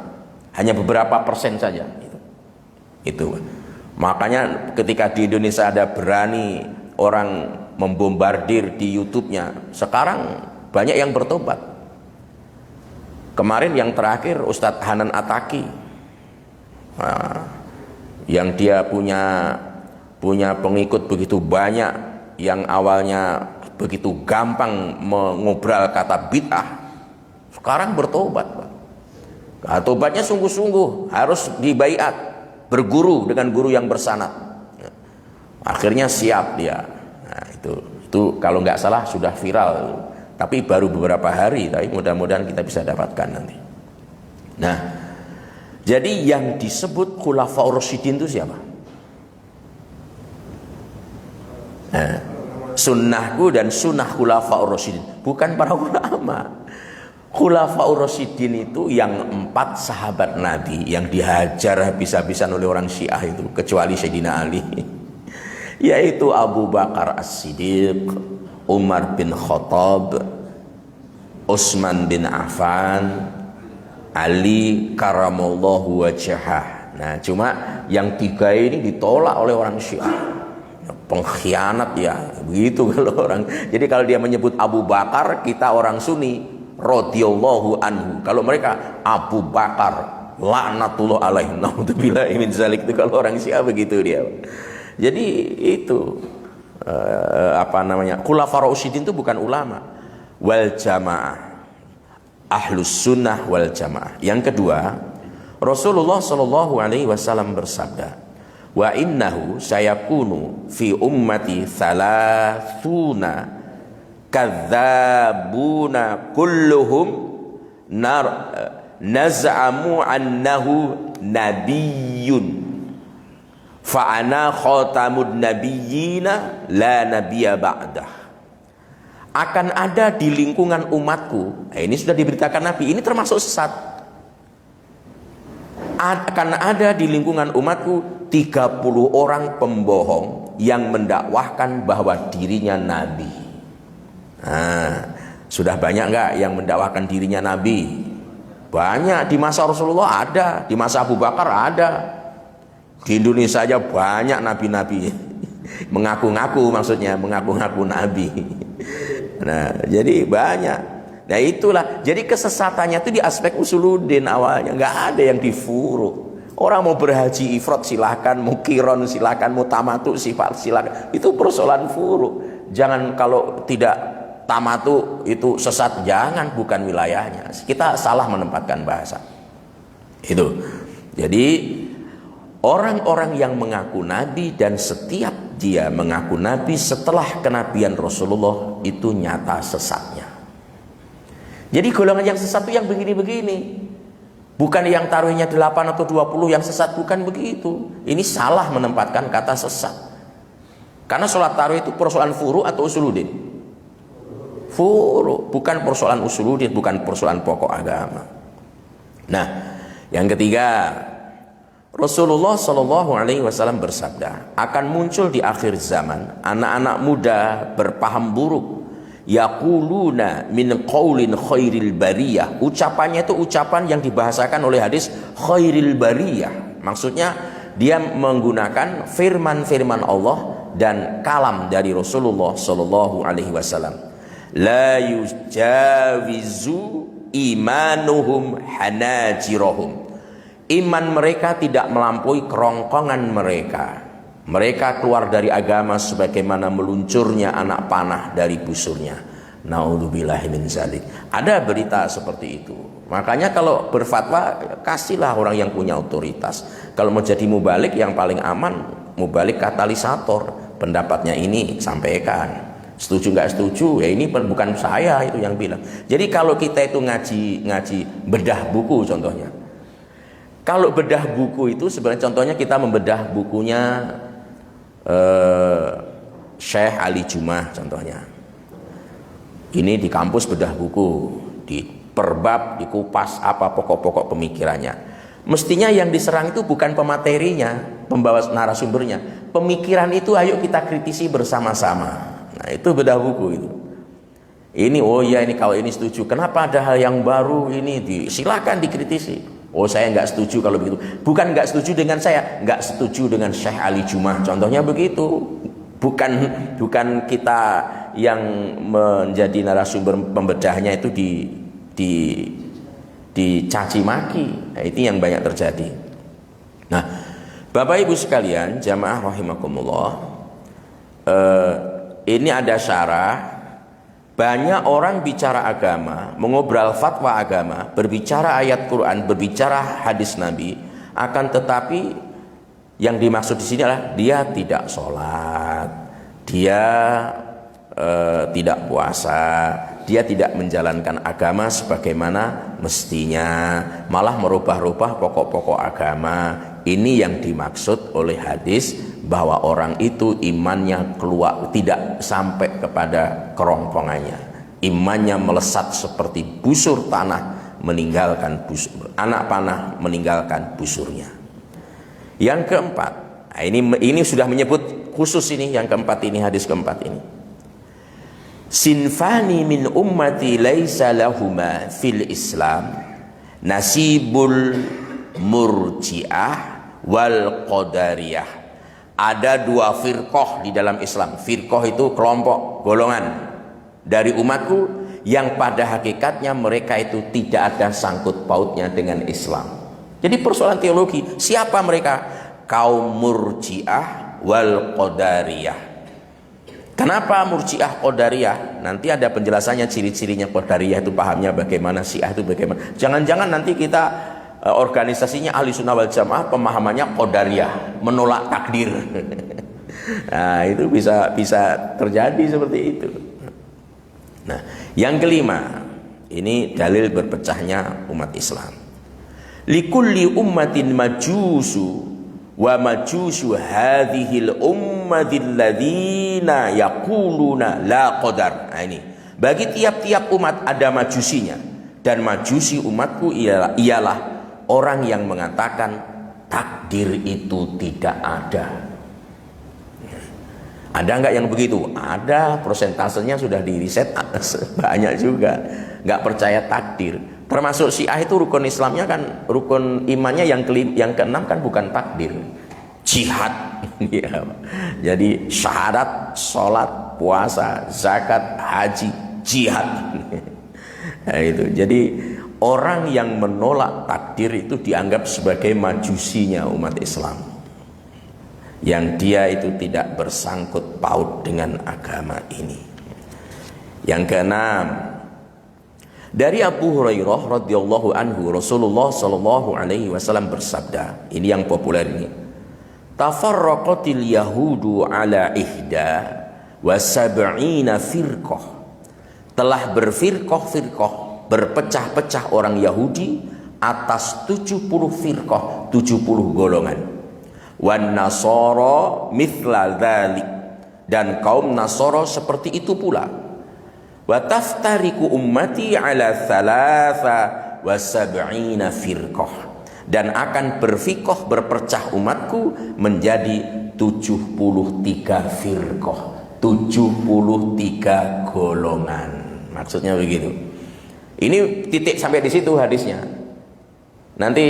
Hanya beberapa persen saja. Itu. Makanya ketika di Indonesia ada berani orang membombardir di YouTube-nya, sekarang banyak yang bertobat. Kemarin yang terakhir Ustadz Hanan Ataki Nah, yang dia punya pengikut begitu banyak, yang awalnya begitu gampang mengobral kata bid'ah, sekarang bertobat, Pak. Nah, tobatnya sungguh-sungguh, harus dibaiat, berguru dengan guru yang bersanad. Akhirnya siap dia. Nah, itu kalau nggak salah sudah viral, tapi baru beberapa hari, tapi mudah-mudahan kita bisa dapatkan nanti. Nah, jadi yang disebut Khulafaur Rasyidin itu siapa? Nah, sunnahku dan sunnah Khulafaur Rasyidin, bukan para ulama. Khulafaur Rasyidin itu yang 4 sahabat Nabi yang dihajar habis-habisan oleh orang Syiah itu, kecuali Sayyidina Ali. Yaitu Abu Bakar As-Siddiq, Umar bin Khattab, Utsman bin Affan, Ali karamallahu wajhah. Nah, cuma yang 3 ini ditolak oleh orang Syiah. Pengkhianat ya, begitu kalau orang. Jadi kalau dia menyebut Abu Bakar, kita orang Sunni radhiyallahu anhu. Kalau mereka Abu Bakar laknatullah alaihi, naudzubillahi min zalik, itu kalau orang Syiah begitu dia. Jadi itu Khulafaur Rasyidin itu bukan ulama, wal jamaah, ahlus sunnah wal jamaah. Yang kedua, Rasulullah Shallallahu Alaihi Wasallam bersabda, wa innahu sayakunu fi ummati thalathuna kadzabuna kulluhum naz'amu annahu nabiyyun fa ana khatamun nabiyyina la nabiyya ba'dah. Akan ada di lingkungan umatku, ini sudah diberitakan Nabi, ini termasuk sesat. Akan ada di lingkungan umatku 30 orang pembohong yang mendakwahkan bahwa dirinya nabi. Nah, sudah banyak enggak yang mendakwahkan dirinya nabi? Banyak. Di masa Rasulullah ada, di masa Abu Bakar ada. Di Indonesia aja banyak nabi-nabi mengaku-ngaku, maksudnya mengaku-ngaku nabi. Nah, jadi banyak. Nah, itulah. Jadi kesesatannya itu di aspek usuluddin awalnya, nggak ada yang difuruk. Orang mau berhaji ifrad silakan, mau qiron silakan, mau tamatu sifat silakan. Itu persoalan furuk. Jangan kalau tidak tamatu itu sesat, jangan, bukan wilayahnya. Kita salah menempatkan bahasa. Itu. Jadi orang-orang yang mengaku nabi dan setiap dia mengaku nabi setelah kenabian Rasulullah itu nyata sesatnya. Jadi golongan yang sesat itu yang begini-begini. Bukan yang taruhnya 8 atau 20 yang sesat, bukan begitu. Ini salah menempatkan kata sesat. Karena sholat taruh itu persoalan furu atau usuluddin? Furu, bukan persoalan usuluddin, bukan persoalan pokok agama. Nah, yang ketiga, Rasulullah Shallallahu Alaihi Wasallam bersabda, akan muncul di akhir zaman anak-anak muda berpaham buruk, yaquluna min qaulin khairil bariyah. Ucapannya itu ucapan yang dibahasakan oleh hadis khairil bariyah. Maksudnya dia menggunakan firman-firman Allah dan kalam dari Rasulullah Shallallahu Alaihi Wasallam. La yujawizu imanuhum hanajirahum. Iman mereka tidak melampaui kerongkongan mereka. Mereka keluar dari agama sebagaimana meluncurnya anak panah dari busurnya. Naudzubillahi min zalik. Ada berita seperti itu. Makanya kalau berfatwa, kasihlah orang yang punya otoritas. Kalau mau jadi mubalik, yang paling aman mubalik katalisator. Pendapatnya ini sampaikan. Setuju nggak setuju? Ya ini bukan saya itu yang bilang. Jadi kalau kita itu ngaji bedah buku contohnya. Kalau bedah buku itu sebenarnya contohnya kita membedah bukunya Syekh Ali Jumah contohnya. Ini di kampus bedah buku, di perbab, dikupas apa pokok-pokok pemikirannya. Mestinya yang diserang itu bukan pematerinya, pembawa narasumbernya. Pemikiran itu ayo kita kritisi bersama-sama. Nah, itu bedah buku itu. Ini oh ya ini kalau ini setuju. Kenapa ada hal yang baru ini silakan dikritisi. Oh saya nggak setuju kalau begitu. Bukan nggak setuju dengan saya, nggak setuju dengan Syekh Ali Jumah. Contohnya begitu. Bukan kita yang menjadi narasumber pembedahnya itu dicaci maki. Nah, itu yang banyak terjadi. Bapak Ibu sekalian, jamaah rahimakumullah, ini ada syarah. Banyak orang bicara agama, mengobrol fatwa agama, berbicara ayat Quran, berbicara hadis Nabi, akan tetapi yang dimaksud di sini adalah dia tidak sholat, dia tidak puasa, dia tidak menjalankan agama sebagaimana mestinya, malah merubah-rubah pokok-pokok agama. Ini yang dimaksud oleh hadis bahwa orang itu imannya keluar, tidak sampai kepada kerongkongannya. Imannya melesat seperti busur tanah meninggalkan busur, anak panah meninggalkan busurnya. Yang keempat, nah ini sudah menyebut khusus ini, yang keempat ini, hadis keempat ini. Sinfani min ummati laisa lahuma fil Islam nasibul murji'ah wal qadariyah. Ada dua firqah di dalam Islam. Firqah itu kelompok, golongan dari umatku yang pada hakikatnya mereka itu tidak ada sangkut pautnya dengan Islam. Jadi persoalan teologi, siapa mereka? Kaum murji'ah wal qadariyah. Kenapa murji'ah qadariyah? Nanti ada penjelasannya, ciri-cirinya qadariyah itu pahamnya bagaimana, Syiah itu bagaimana. Jangan-jangan nanti kita organisasinya ahli sunnah wal jamaah pemahamannya qadariyah, menolak takdir. Nah itu bisa terjadi seperti itu. Nah yang kelima, ini dalil berpecahnya umat Islam. Likulli ummatin majusu wa majusu hadhil ummatil ladzina yaquluna la qadar. Nah ini, bagi tiap-tiap umat ada majusinya, dan majusi umatku ialah orang yang mengatakan takdir itu tidak ada. Ada nggak yang begitu? Ada, persentasenya sudah diriset banyak juga nggak percaya takdir. Termasuk Syiah itu rukun Islamnya kan, rukun imannya yang keenam kan bukan takdir, jihad. Jadi syahadat, sholat, puasa, zakat, haji, jihad. Nah, itu. Jadi orang yang menolak takdir itu dianggap sebagai majusinya umat Islam, yang dia itu tidak bersangkut paut dengan agama ini. Yang keenam, dari Abu Hurairah radhiyallahu anhu, Rasulullah sallallahu alaihi wasallam bersabda, ini yang populer ini, tafarraqatil yahudu ala ihda wa sab'ina firqah. Telah berfirqah-firqah, berpecah-pecah orang Yahudi atas 70 firqah, 70 golongan. Wan nasara mithla dzalik, dan kaum Nasara seperti itu pula. Wa taftariku ummati ala thalatha wa sab'ina firqah, dan akan berfirqah, berpecah umatku menjadi 73 firqah, 73 golongan. Maksudnya begitu. Ini titik sampai di situ hadisnya. Nanti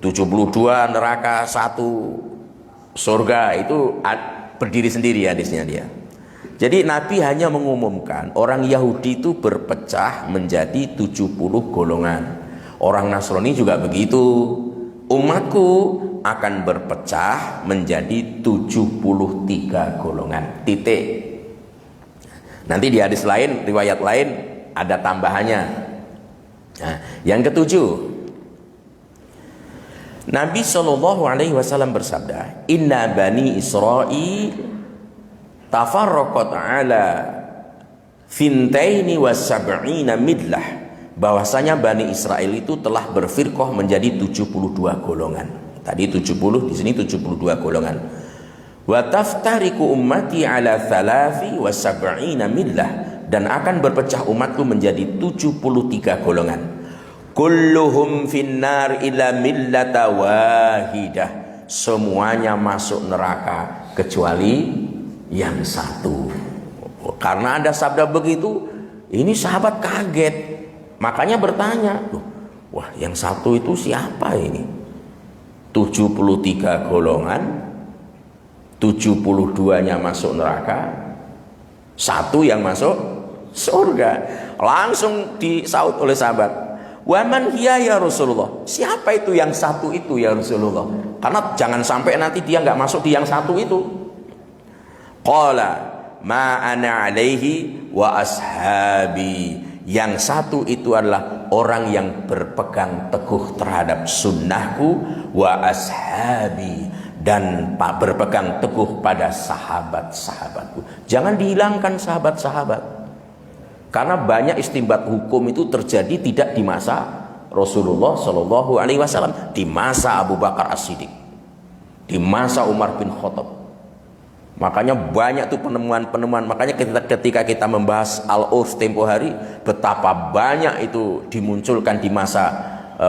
72 neraka, 1 surga, itu berdiri sendiri hadisnya dia. Jadi Nabi hanya mengumumkan orang Yahudi itu berpecah menjadi 70 golongan. Orang Nasrani juga begitu. Umatku akan berpecah menjadi 73 golongan. Titik. Nanti di hadis lain, riwayat lain ada tambahannya. Nah, yang ketujuh, Nabi Shallallahu Alaihi Wasallam bersabda, Inna bani Israil tafarraqat ala fintaini wa sab'ina midlah, bahwasanya Bani Israel itu telah berfirqah menjadi 72 golongan. Tadi 70, di sini 72 golongan. Wa taftariku ummati ala thalathi wa sab'ina midlah, dan akan berpecah umatku menjadi 73 golongan. Kulluhum finnar illa millata wahidah, semuanya masuk neraka kecuali yang satu. Karena ada sabda begitu, ini sahabat kaget, makanya bertanya, wah yang satu itu siapa ini? 73 golongan, 72-nya masuk neraka, satu yang masuk surga. Langsung disaut oleh sahabat, Waman hiya ya Rasulullah. Siapa itu yang satu itu ya Rasulullah? Karena jangan sampai nanti dia nggak masuk di yang satu itu. Qala ma ana alaihi wa ashabi. Yang satu itu adalah orang yang berpegang teguh terhadap sunnahku, wa ashabi, dan berpegang teguh pada sahabat-sahabatku. Jangan dihilangkan sahabat-sahabat, karena banyak istimbat hukum itu terjadi tidak di masa Rasulullah Shallallahu Alaihi Wasallam, di masa Abu Bakar As-Siddiq, di masa Umar bin Khattab. Makanya banyak tuh penemuan-penemuan. Makanya ketika kita membahas Al-Urf tempo hari, betapa banyak itu dimunculkan di masa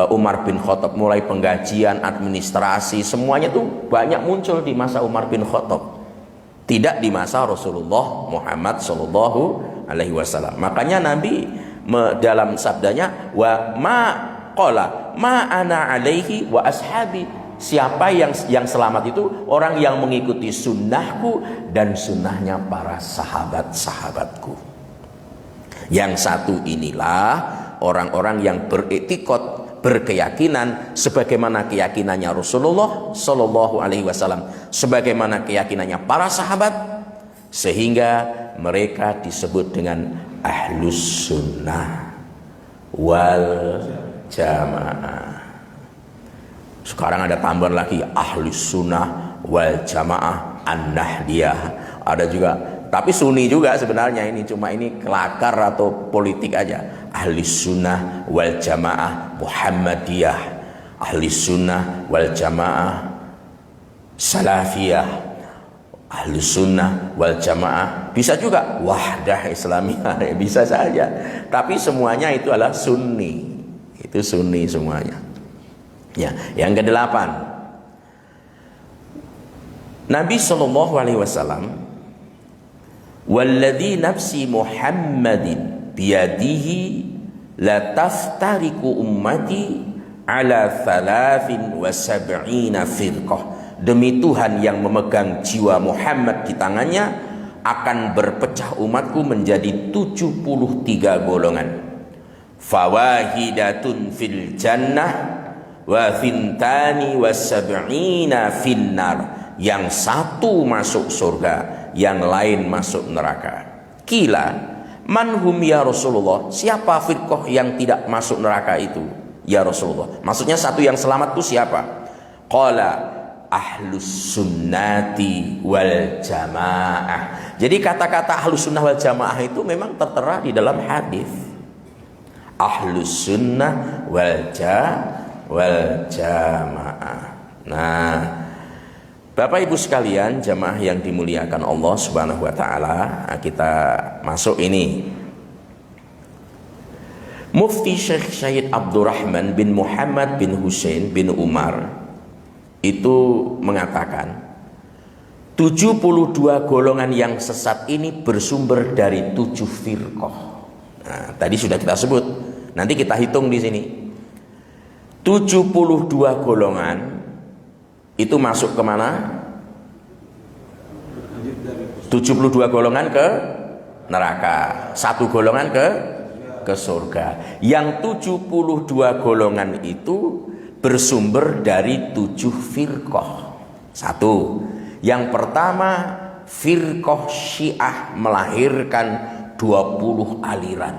Umar bin Khattab. Mulai penggajian, administrasi, semuanya tuh banyak muncul di masa Umar bin Khattab, tidak di masa Rasulullah Muhammad Sallallahu Alaihi Wasallam. Makanya Nabi dalam sabdanya, wa ma qala ma ana alaihi wa ashabi. Siapa yang selamat itu orang yang mengikuti sunnahku dan sunnahnya para sahabat-sahabatku. Yang satu inilah orang-orang yang beriktikad, berkeyakinan sebagaimana keyakinannya Rasulullah Shallallahu Alaihi Wasallam, sebagaimana keyakinannya para sahabat, sehingga mereka disebut dengan ahlus sunnah wal jamaah. Sekarang ada tambahan lagi ahlus sunnah wal jamaah an-nahdiyah. Ada juga, tapi sunni juga sebenarnya ini, cuma ini kelakar atau politik aja. Ahlus sunnah wal jamaah Muhammadiyah, ahlus sunnah wal jamaah salafiyah, ahlus sunnah wal jamaah, bisa juga wahdah islamiyah, bisa saja. Tapi semuanya itu adalah sunni, itu sunni semuanya. Ya, yang ke-8, Nabi Shallallahu Alaihi Wasallam, walladzi nafsi Muhammadin biyadihi la taftariku ummati ala 73 firqah. Demi Tuhan yang memegang jiwa Muhammad di tangannya, akan berpecah umatku menjadi 73 golongan. Fawahidatun fil jannah wa thintani wa sab'ina finnar. Yang satu masuk surga, yang lain masuk neraka. Kila manhum ya Rasulullah. Siapa firqah yang tidak masuk neraka itu ya Rasulullah? Maksudnya satu yang selamat itu siapa? Qala ahlus sunnati wal jamaah. Jadi kata-kata ahlus sunnah wal jamaah itu memang tertera di dalam hadis. Ahlus sunnah wal jamaah. Nah, Bapak Ibu sekalian, jamaah yang dimuliakan Allah Subhanahu wa taala, kita masuk ini. Mufti Syekh Syahid Abdurrahman bin Muhammad bin Husain bin Umar itu mengatakan 72 golongan yang sesat ini bersumber dari 7 firqah. Nah, tadi sudah kita sebut. Nanti kita hitung di sini. 72 golongan itu masuk kemana? 72 golongan ke neraka, 1 golongan ke surga. Yang 72 golongan itu bersumber dari 7 firqah. 1. Yang pertama, firqah Syiah melahirkan 20 aliran.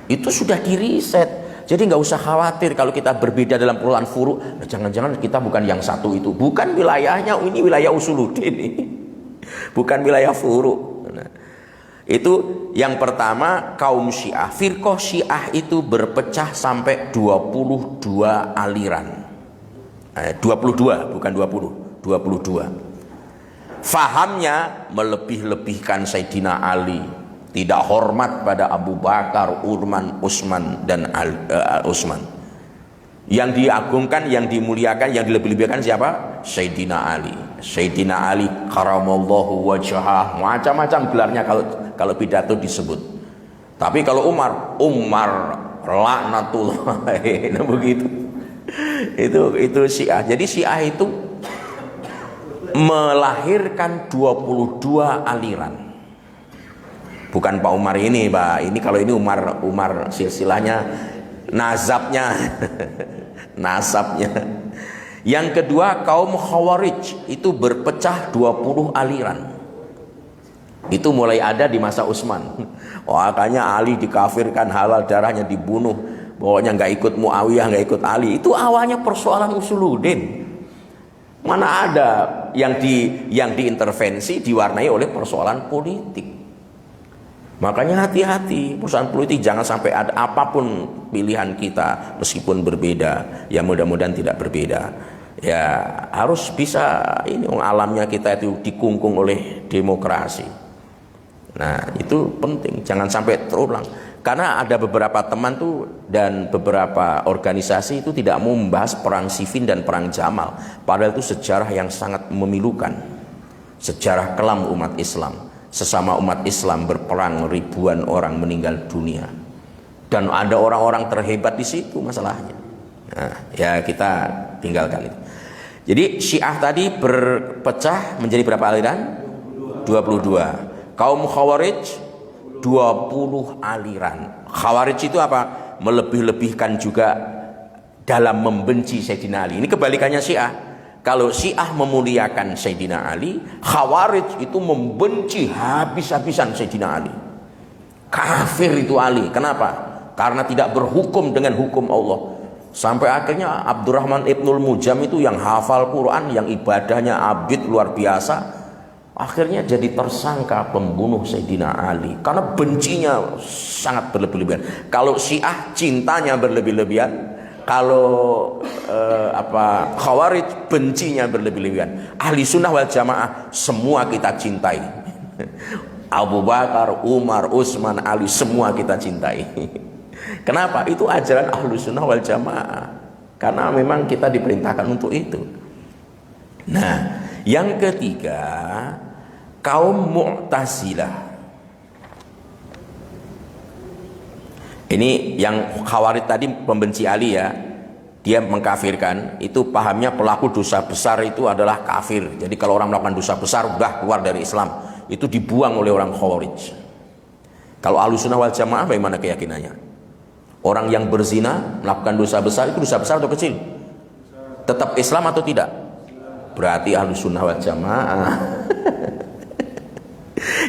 Itu sudah diriset. Jadi nggak usah khawatir kalau kita berbeda dalam puluhan furu. Nah, jangan-jangan kita bukan yang satu itu. Bukan wilayahnya, ini wilayah usuluddin ini. Bukan wilayah furu. Nah, itu yang pertama, kaum Syiah. Firqah Syiah itu berpecah sampai 22 aliran. 22, bukan 20. 22. Fahamnya melebih-lebihkan Sayyidina Ali, tidak hormat pada Abu Bakar, Utsman, Utsman dan Utsman. Yang diagungkan, yang dimuliakan, yang dilebih-lebihkan siapa? Sayyidina Ali. Sayyidina Ali karamallahu wajhah, macam-macam gelarnya kalau pidato disebut. Tapi kalau Umar laknatullah. Nah, begitu. Itu Syiah. Jadi Syiah itu melahirkan 22 aliran. Bukan Pak Umar ini, Pak. Ini kalau ini Umar silsilahnya Nazabnya. Nasabnya. Yang kedua, kaum Khawarij itu berpecah 20 aliran. Itu mulai ada di masa Utsman. Wah, makanya Ali dikafirkan, halal darahnya, dibunuh. Pokoknya nggak ikut Muawiyah, nggak ikut Ali. Itu awalnya persoalan usuluddin. Mana ada yang diintervensi diwarnai oleh persoalan politik. Makanya hati-hati, persoalan politik jangan sampai ada apapun pilihan kita meskipun berbeda, ya mudah-mudahan tidak berbeda. Ya harus bisa ini alamnya kita itu dikungkung oleh demokrasi. Nah, itu penting, jangan sampai terulang. Karena ada beberapa teman tuh dan beberapa organisasi itu tidak mau membahas perang Siffin dan perang Jamal. Padahal itu sejarah yang sangat memilukan. Sejarah kelam umat Islam. Sesama umat Islam berperang, ribuan orang meninggal dunia. Dan ada orang-orang terhebat di situ masalahnya. Nah, ya kita tinggalkan itu. Jadi Syiah tadi berpecah menjadi berapa aliran? 22. Kaum Khawarij 20 aliran. Khawarij itu apa? Melebih-lebihkan juga dalam membenci Sayyidina Ali. Ini kebalikannya Syiah. Kalau Syiah memuliakan Sayyidina Ali, Khawarij itu membenci habis-habisan Sayyidina Ali. Kafir itu Ali. Kenapa? Karena tidak berhukum dengan hukum Allah. Sampai akhirnya Abdurrahman Ibnul Mujam itu yang hafal Quran, yang ibadahnya abid luar biasa, akhirnya jadi tersangka pembunuh Sayyidina Ali karena bencinya sangat berlebih-lebihan. Kalau Syiah cintanya berlebih-lebihan, kalau Khawarij bencinya berlebih-lebihan. Ahli sunnah wal jamaah semua kita cintai. Abu Bakar, Umar, Utsman, Ali semua kita cintai. Kenapa? Itu ajaran ahli sunnah wal jamaah. Karena memang kita diperintahkan untuk itu. Nah, yang ketiga, kaum Mu'tazilah. Ini yang Khawarij tadi pembenci Ali ya. Dia mengkafirkan, itu pahamnya pelaku dosa besar itu adalah kafir. Jadi kalau orang melakukan dosa besar udah keluar dari Islam, itu dibuang oleh orang Khawarij. Kalau Ahlussunnah wal Jamaah bagaimana keyakinannya? Orang yang berzina melakukan dosa besar itu dosa besar atau kecil? Tetap Islam atau tidak? Berarti Ahlussunnah wal Jamaah.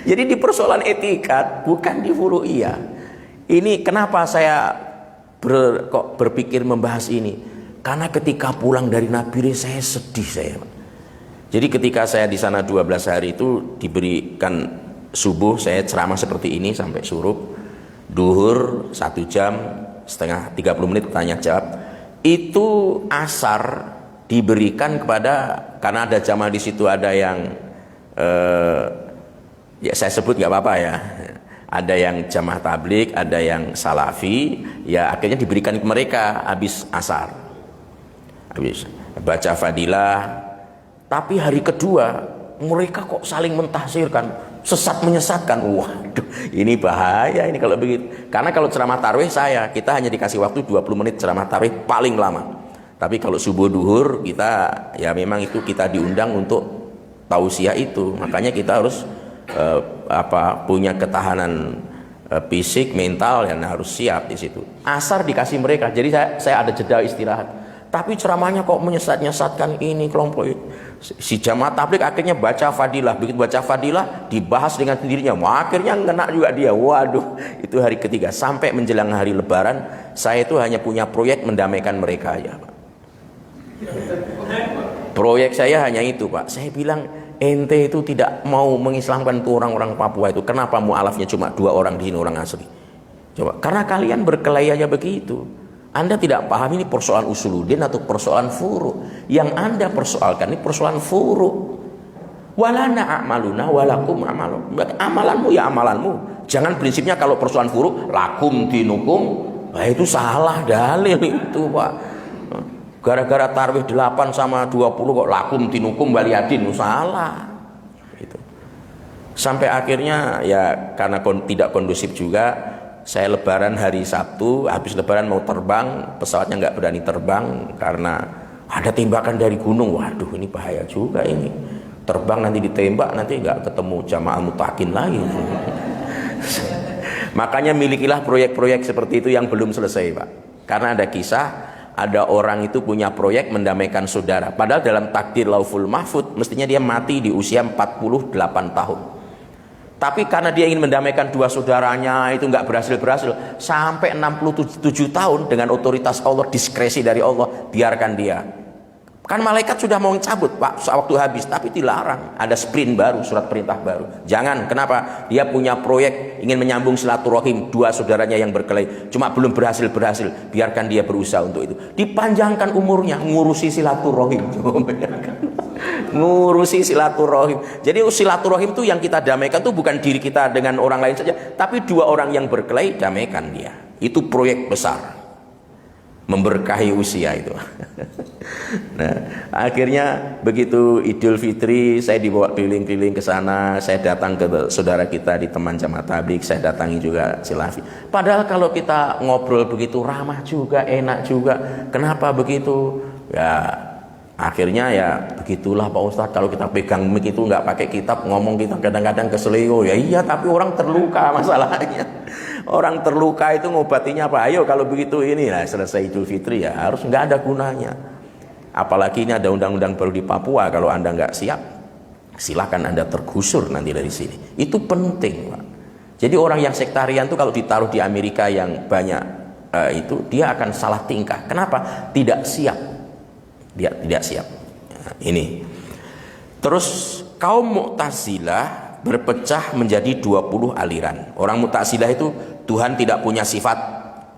Jadi di persoalan etikat bukan di furu'iyah. Ini kenapa saya kok berpikir membahas ini? Karena ketika pulang dari Nabire saya sedih saya. Jadi ketika saya di sana 12 hari itu diberikan subuh saya ceramah seperti ini sampai surup, duhur 1 jam setengah 30 menit tanya jawab. Itu asar diberikan kepada, karena ada jamaah di situ ada yang ya saya sebut nggak apa-apa ya. Ada yang jamaah tablik, ada yang salafi, ya akhirnya diberikan ke mereka habis asar. Habis baca fadilah. Tapi hari kedua mereka kok saling mentafsirkan, sesat menyesatkan. Waduh, ini bahaya ini kalau begitu. Karena kalau ceramah tarawih kita hanya dikasih waktu 20 menit ceramah tarawih paling lama. Tapi kalau subuh duhur kita ya memang itu kita diundang untuk tausiah itu. Makanya kita harus punya ketahanan fisik, mental yang harus siap di situ. Asar dikasih mereka. Jadi saya ada jeda istirahat. Tapi ceramahnya kok menyesat-nyesatkan ini kelompok itu. Si jamaah tablik akhirnya baca fadilah. Begitu baca fadilah dibahas dengan sendirinya. Akhirnya kena juga dia. Waduh, itu hari ketiga. Sampai menjelang hari lebaran saya itu hanya punya proyek mendamaikan mereka aja, Pak. Proyek saya hanya itu, Pak. Saya bilang ente itu tidak mau mengislamkan tuh orang-orang Papua itu. Kenapa mu'alafnya cuma 2 orang di sini orang asli? Coba, karena kalian berkelahi aja begitu. Anda tidak paham ini persoalan usuluddin atau persoalan furu. Yang Anda persoalkan ini persoalan furu. Walana a'maluna walakum a'malun. Amalanmu ya amalanmu. Jangan prinsipnya kalau persoalan furu lakum dinukum. Nah, itu salah dalil itu, Pak. Gara-gara tarwih 8 sama 20 kok lakum tinukum waliyadin, salah itu. Sampai akhirnya ya karena tidak kondusif juga, saya lebaran hari Sabtu, habis lebaran mau terbang, pesawatnya nggak berani terbang karena ada tembakan dari gunung. Waduh, ini bahaya juga ini, terbang nanti ditembak, nanti nggak ketemu jamaah mutakin lagi. Makanya milikilah proyek-proyek seperti itu yang belum selesai, Pak. Karena ada kisah, ada orang itu punya proyek mendamaikan saudara. Padahal dalam takdir Lauful Mahfud mestinya dia mati di usia 48 tahun. Tapi karena dia ingin mendamaikan dua saudaranya itu nggak berhasil, sampai 67 tahun dengan otoritas Allah, diskresi dari Allah, biarkan dia. Kan malaikat sudah mau cabut Pak, waktu habis, tapi dilarang. Ada sprint baru, surat perintah baru. Jangan, kenapa? Dia punya proyek ingin menyambung silaturahim dua saudaranya yang berkelahi, cuma belum berhasil. Biarkan dia berusaha untuk itu. Dipanjangkan umurnya ngurusi silaturahim. Ngurusi silaturahim. Jadi silaturahim itu yang kita damaikan tuh bukan diri kita dengan orang lain saja, tapi dua orang yang berkelahi, damaikan dia. Itu proyek besar. Memberkahi usia itu. Nah, akhirnya begitu Idul Fitri saya dibawa keliling-keliling ke sana, saya datang ke saudara kita di teman jamaah tabligh, saya datangi juga Silafi. Padahal kalau kita ngobrol begitu ramah juga, enak juga. Kenapa begitu? Ya akhirnya ya begitulah Pak Ustadz, kalau kita pegang mic itu nggak pakai kitab, ngomong kita kadang-kadang keseleo. Ya iya, tapi orang terluka masalahnya. Orang terluka itu ngobatinya apa? Ayo kalau begitu ini lah, selesai Idul Fitri ya harus, nggak ada gunanya. Apalagi ini ada undang-undang baru di Papua, kalau Anda nggak siap silakan Anda tergusur nanti dari sini. Itu penting Pak. Jadi orang yang sektarian itu kalau ditaruh di Amerika yang banyak itu dia akan salah tingkah. Kenapa? Tidak siap. Dia tidak siap. Nah, ini. Terus kaum Mu'tazilah berpecah menjadi 20 aliran. Orang Mu'tazilah itu Tuhan tidak punya sifat,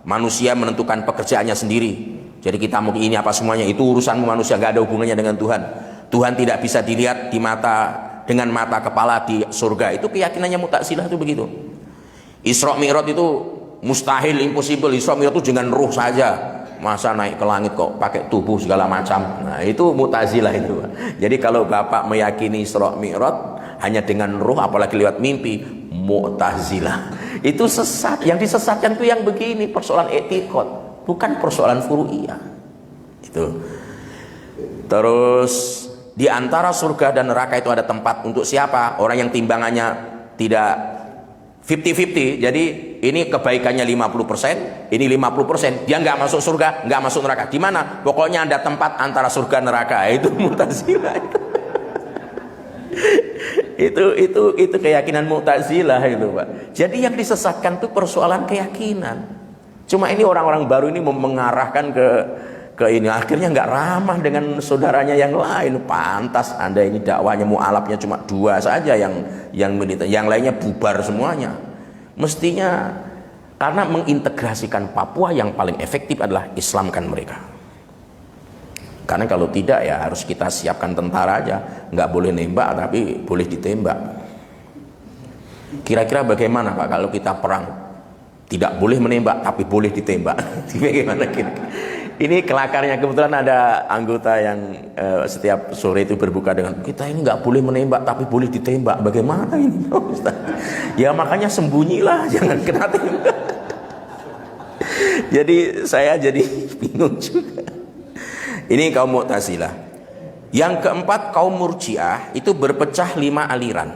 manusia menentukan pekerjaannya sendiri. Jadi kita mau ini apa semuanya, itu urusanmu manusia, gak ada hubungannya dengan Tuhan. Tuhan tidak bisa dilihat di mata dengan mata kepala di surga. Itu keyakinannya Mu'tazilah itu begitu. Isra Mi'raj itu mustahil, impossible. Isra Mi'raj itu dengan ruh saja. Masa naik ke langit kok pakai tubuh segala macam. Nah, itu Mu'tazilah itu. Jadi kalau Bapak meyakini Isra Mi'raj hanya dengan ruh, apalagi lewat mimpi, Mu'tazilah. Itu sesat. Yang disesatkan itu yang begini, persoalan etikot, bukan persoalan furu'iyah. Itu. Terus di antara surga dan neraka itu ada tempat untuk siapa? Orang yang timbangannya tidak 50-50. Jadi ini kebaikannya 50%, ini 50%. Dia nggak masuk surga, nggak masuk neraka. Di mana? Pokoknya ada tempat antara surga neraka. Itu Mu'tazilah. Itu keyakinan Mu'tazilah itu Pak. Jadi yang disesatkan itu persoalan keyakinan. Cuma ini orang-orang baru ini mengarahkan ke ini, akhirnya nggak ramah dengan saudaranya yang lain. Pantas Anda ini dakwanya mu'alafnya cuma 2 saja yang militer, yang lainnya bubar semuanya. Mestinya karena mengintegrasikan Papua yang paling efektif adalah Islamkan mereka. Karena kalau tidak ya harus kita siapkan tentara aja, nggak boleh nembak tapi boleh ditembak. Kira-kira bagaimana Pak kalau kita perang? Tidak boleh menembak tapi boleh ditembak. Bagaimana kira-kira? Ini kelakarnya, kebetulan ada anggota yang setiap sore itu berbuka dengan kita ini nggak boleh menembak tapi boleh ditembak. Bagaimana ini Ustaz? Ya makanya sembunyilah, jangan kena tembak. Jadi saya jadi bingung juga. Ini kaum Mu'tazilah. Yang keempat kaum Murji'ah, itu berpecah 5 aliran.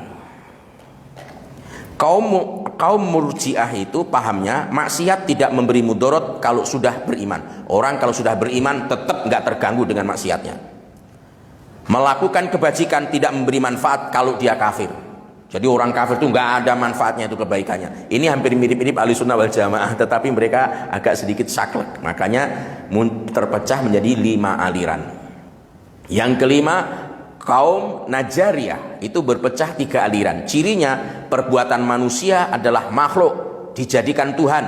Kaum Murji'ah itu pahamnya maksiat tidak memberi mudarat kalau sudah beriman. Orang kalau sudah beriman tetap nggak terganggu dengan maksiatnya. Melakukan kebajikan tidak memberi manfaat kalau dia kafir. Jadi orang kafir itu nggak ada manfaatnya itu kebaikannya. Ini hampir mirip-mirip Ahlussunnah wal Jamaah, tetapi mereka agak sedikit saklek. Makanya terpecah menjadi 5 aliran. Yang kelima kaum Najariyah, itu berpecah 3 aliran. Cirinya perbuatan manusia adalah makhluk dijadikan Tuhan.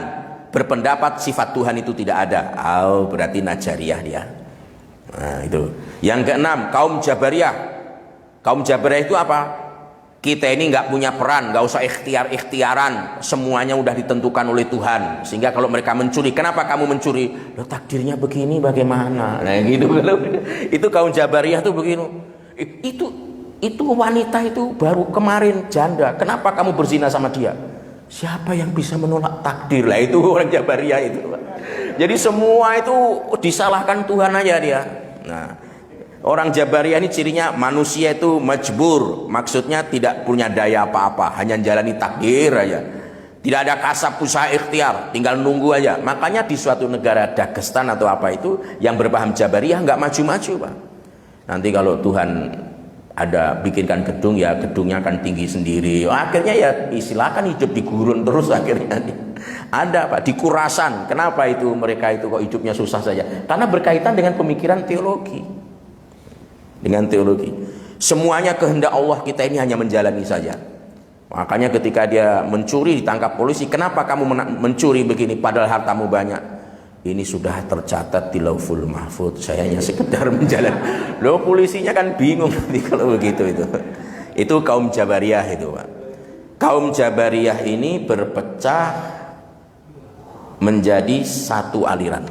Berpendapat sifat Tuhan itu tidak ada. Berarti Najariyah dia. Nah, itu. Yang keenam kaum Jabariyah. Kaum Jabariyah itu apa? Kita ini nggak punya peran, nggak usah ikhtiaran, semuanya udah ditentukan oleh Tuhan. Sehingga kalau mereka mencuri, kenapa kamu mencuri? Loh, takdirnya begini, bagaimana? Nah gitu. Itu kaum Jabariyah tuh begini. Itu wanita itu baru kemarin janda, kenapa kamu berzina sama dia? Siapa yang bisa menolak takdir? Lah itu orang Jabariyah itu. Jadi semua itu disalahkan Tuhan aja dia. Nah, orang Jabariyah ini cirinya manusia itu majbur, maksudnya tidak punya daya apa-apa, hanya jalani takdir aja. Tidak ada kasab usaha ikhtiar, tinggal nunggu aja. Makanya di suatu negara Dagestan atau apa itu yang berpaham Jabariyah nggak maju-maju, Pak. Nanti kalau Tuhan ada bikinkan gedung, ya gedungnya akan tinggi sendiri. Akhirnya ya silakan hidup di gurun terus akhirnya. Ada, Pak, di Kurasan. Kenapa itu mereka itu kok hidupnya susah saja? Karena berkaitan dengan pemikiran teologi. Dengan teologi. Semuanya kehendak Allah, kita ini hanya menjalani saja. Makanya ketika dia mencuri ditangkap polisi, kenapa kamu mencuri begini padahal hartamu banyak? Ini sudah tercatat di Lauhul Mahfuz, saya hanya sekedar menjalani. Loh, polisinya kan bingung nanti kalau begitu itu. Itu kaum Jabariyah itu, Pak. Kaum Jabariyah ini berpecah menjadi satu aliran.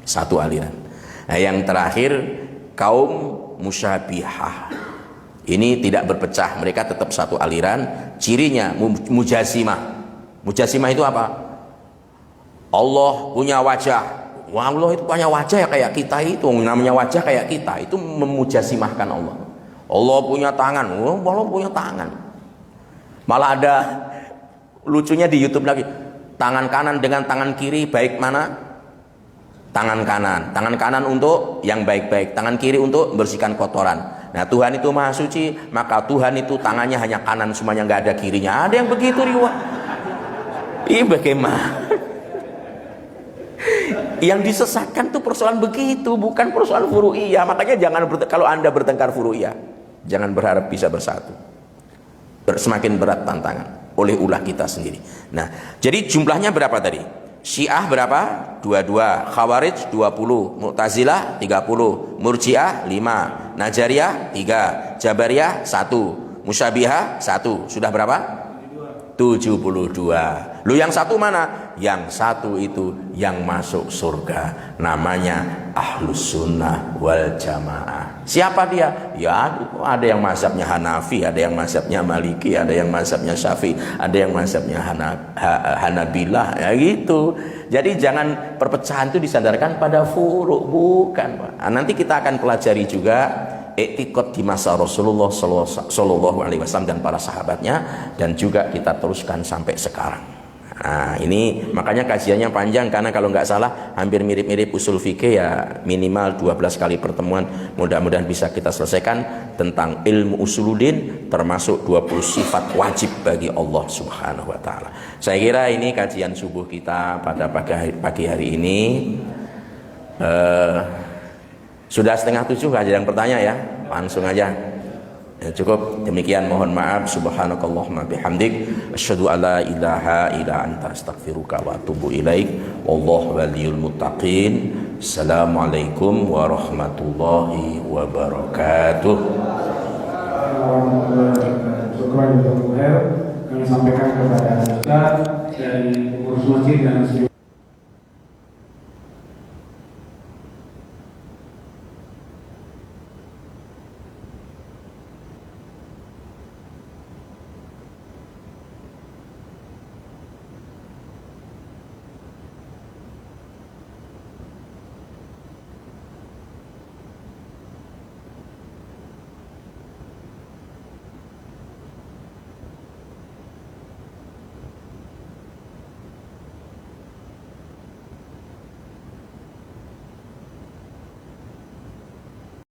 Satu aliran. Nah, yang terakhir kaum Musyabihah. Ini tidak berpecah, mereka tetap satu aliran. Cirinya mujasimah. Mujasimah itu apa? Allah punya wajah. Wah, Allah itu punya wajah ya kayak kita itu. Namanya wajah kayak kita. Itu memujasimahkan Allah. Allah punya tangan. Allah punya tangan. Malah ada lucunya di YouTube lagi. Tangan kanan dengan tangan kiri baik mana? Tangan kanan. Tangan kanan untuk yang baik-baik. Tangan kiri untuk membersihkan kotoran. Nah, Tuhan itu maha suci, maka Tuhan itu tangannya hanya kanan semuanya, nggak ada kirinya. Ada yang begitu riwayat. Ini bagaimana? Yang disesatkan tuh persoalan begitu, bukan persoalan furu'iyah. Makanya jangan kalau Anda bertengkar furu'iyah, jangan berharap bisa bersatu. Semakin berat tantangan oleh ulah kita sendiri. Nah, jadi jumlahnya berapa tadi? Syiah berapa? 22, Khawarij 20, Mu'tazilah 30, Murji'ah 5, Najariyah 3, Jabariyah 1, Musyabihah 1. Sudah berapa? 72. Lu yang satu mana? Yang satu itu yang masuk surga, namanya Ahlus Sunnah wal Jamaah. Siapa dia? Ya ada yang mazhabnya Hanafi, ada yang mazhabnya Maliki, ada yang mazhabnya Syafi'i, ada yang mazhabnya Hanabilah, ya gitu. Jadi jangan perpecahan itu disandarkan pada furu', bukan, Pak. Nanti kita akan pelajari juga etikot di masa Rasulullah Shallallahu Alaihi Wasallam dan para sahabatnya, dan juga kita teruskan sampai sekarang. Nah, ini makanya kajiannya panjang, karena kalau nggak salah hampir mirip-mirip usul fikih, ya minimal 12 kali pertemuan. Mudah-mudahan bisa kita selesaikan tentang ilmu usuluddin, termasuk 20 sifat wajib bagi Allah Subhanahu wa taala. Saya kira ini kajian subuh kita pada pagi hari ini. Sudah 6:30, ada yang bertanya ya? Langsung aja. Ya, cukup demikian, mohon maaf. Subhanakallahumma bihamdik asyhadu alla ilaha illa anta astaghfiruka wa atubu ilaik. Wallahu waliyul muttaqin. Assalamualaikum warahmatullahi wabarakatuh. Syukur kami sampaikan kepada Ustaz dari pengurus masjid dan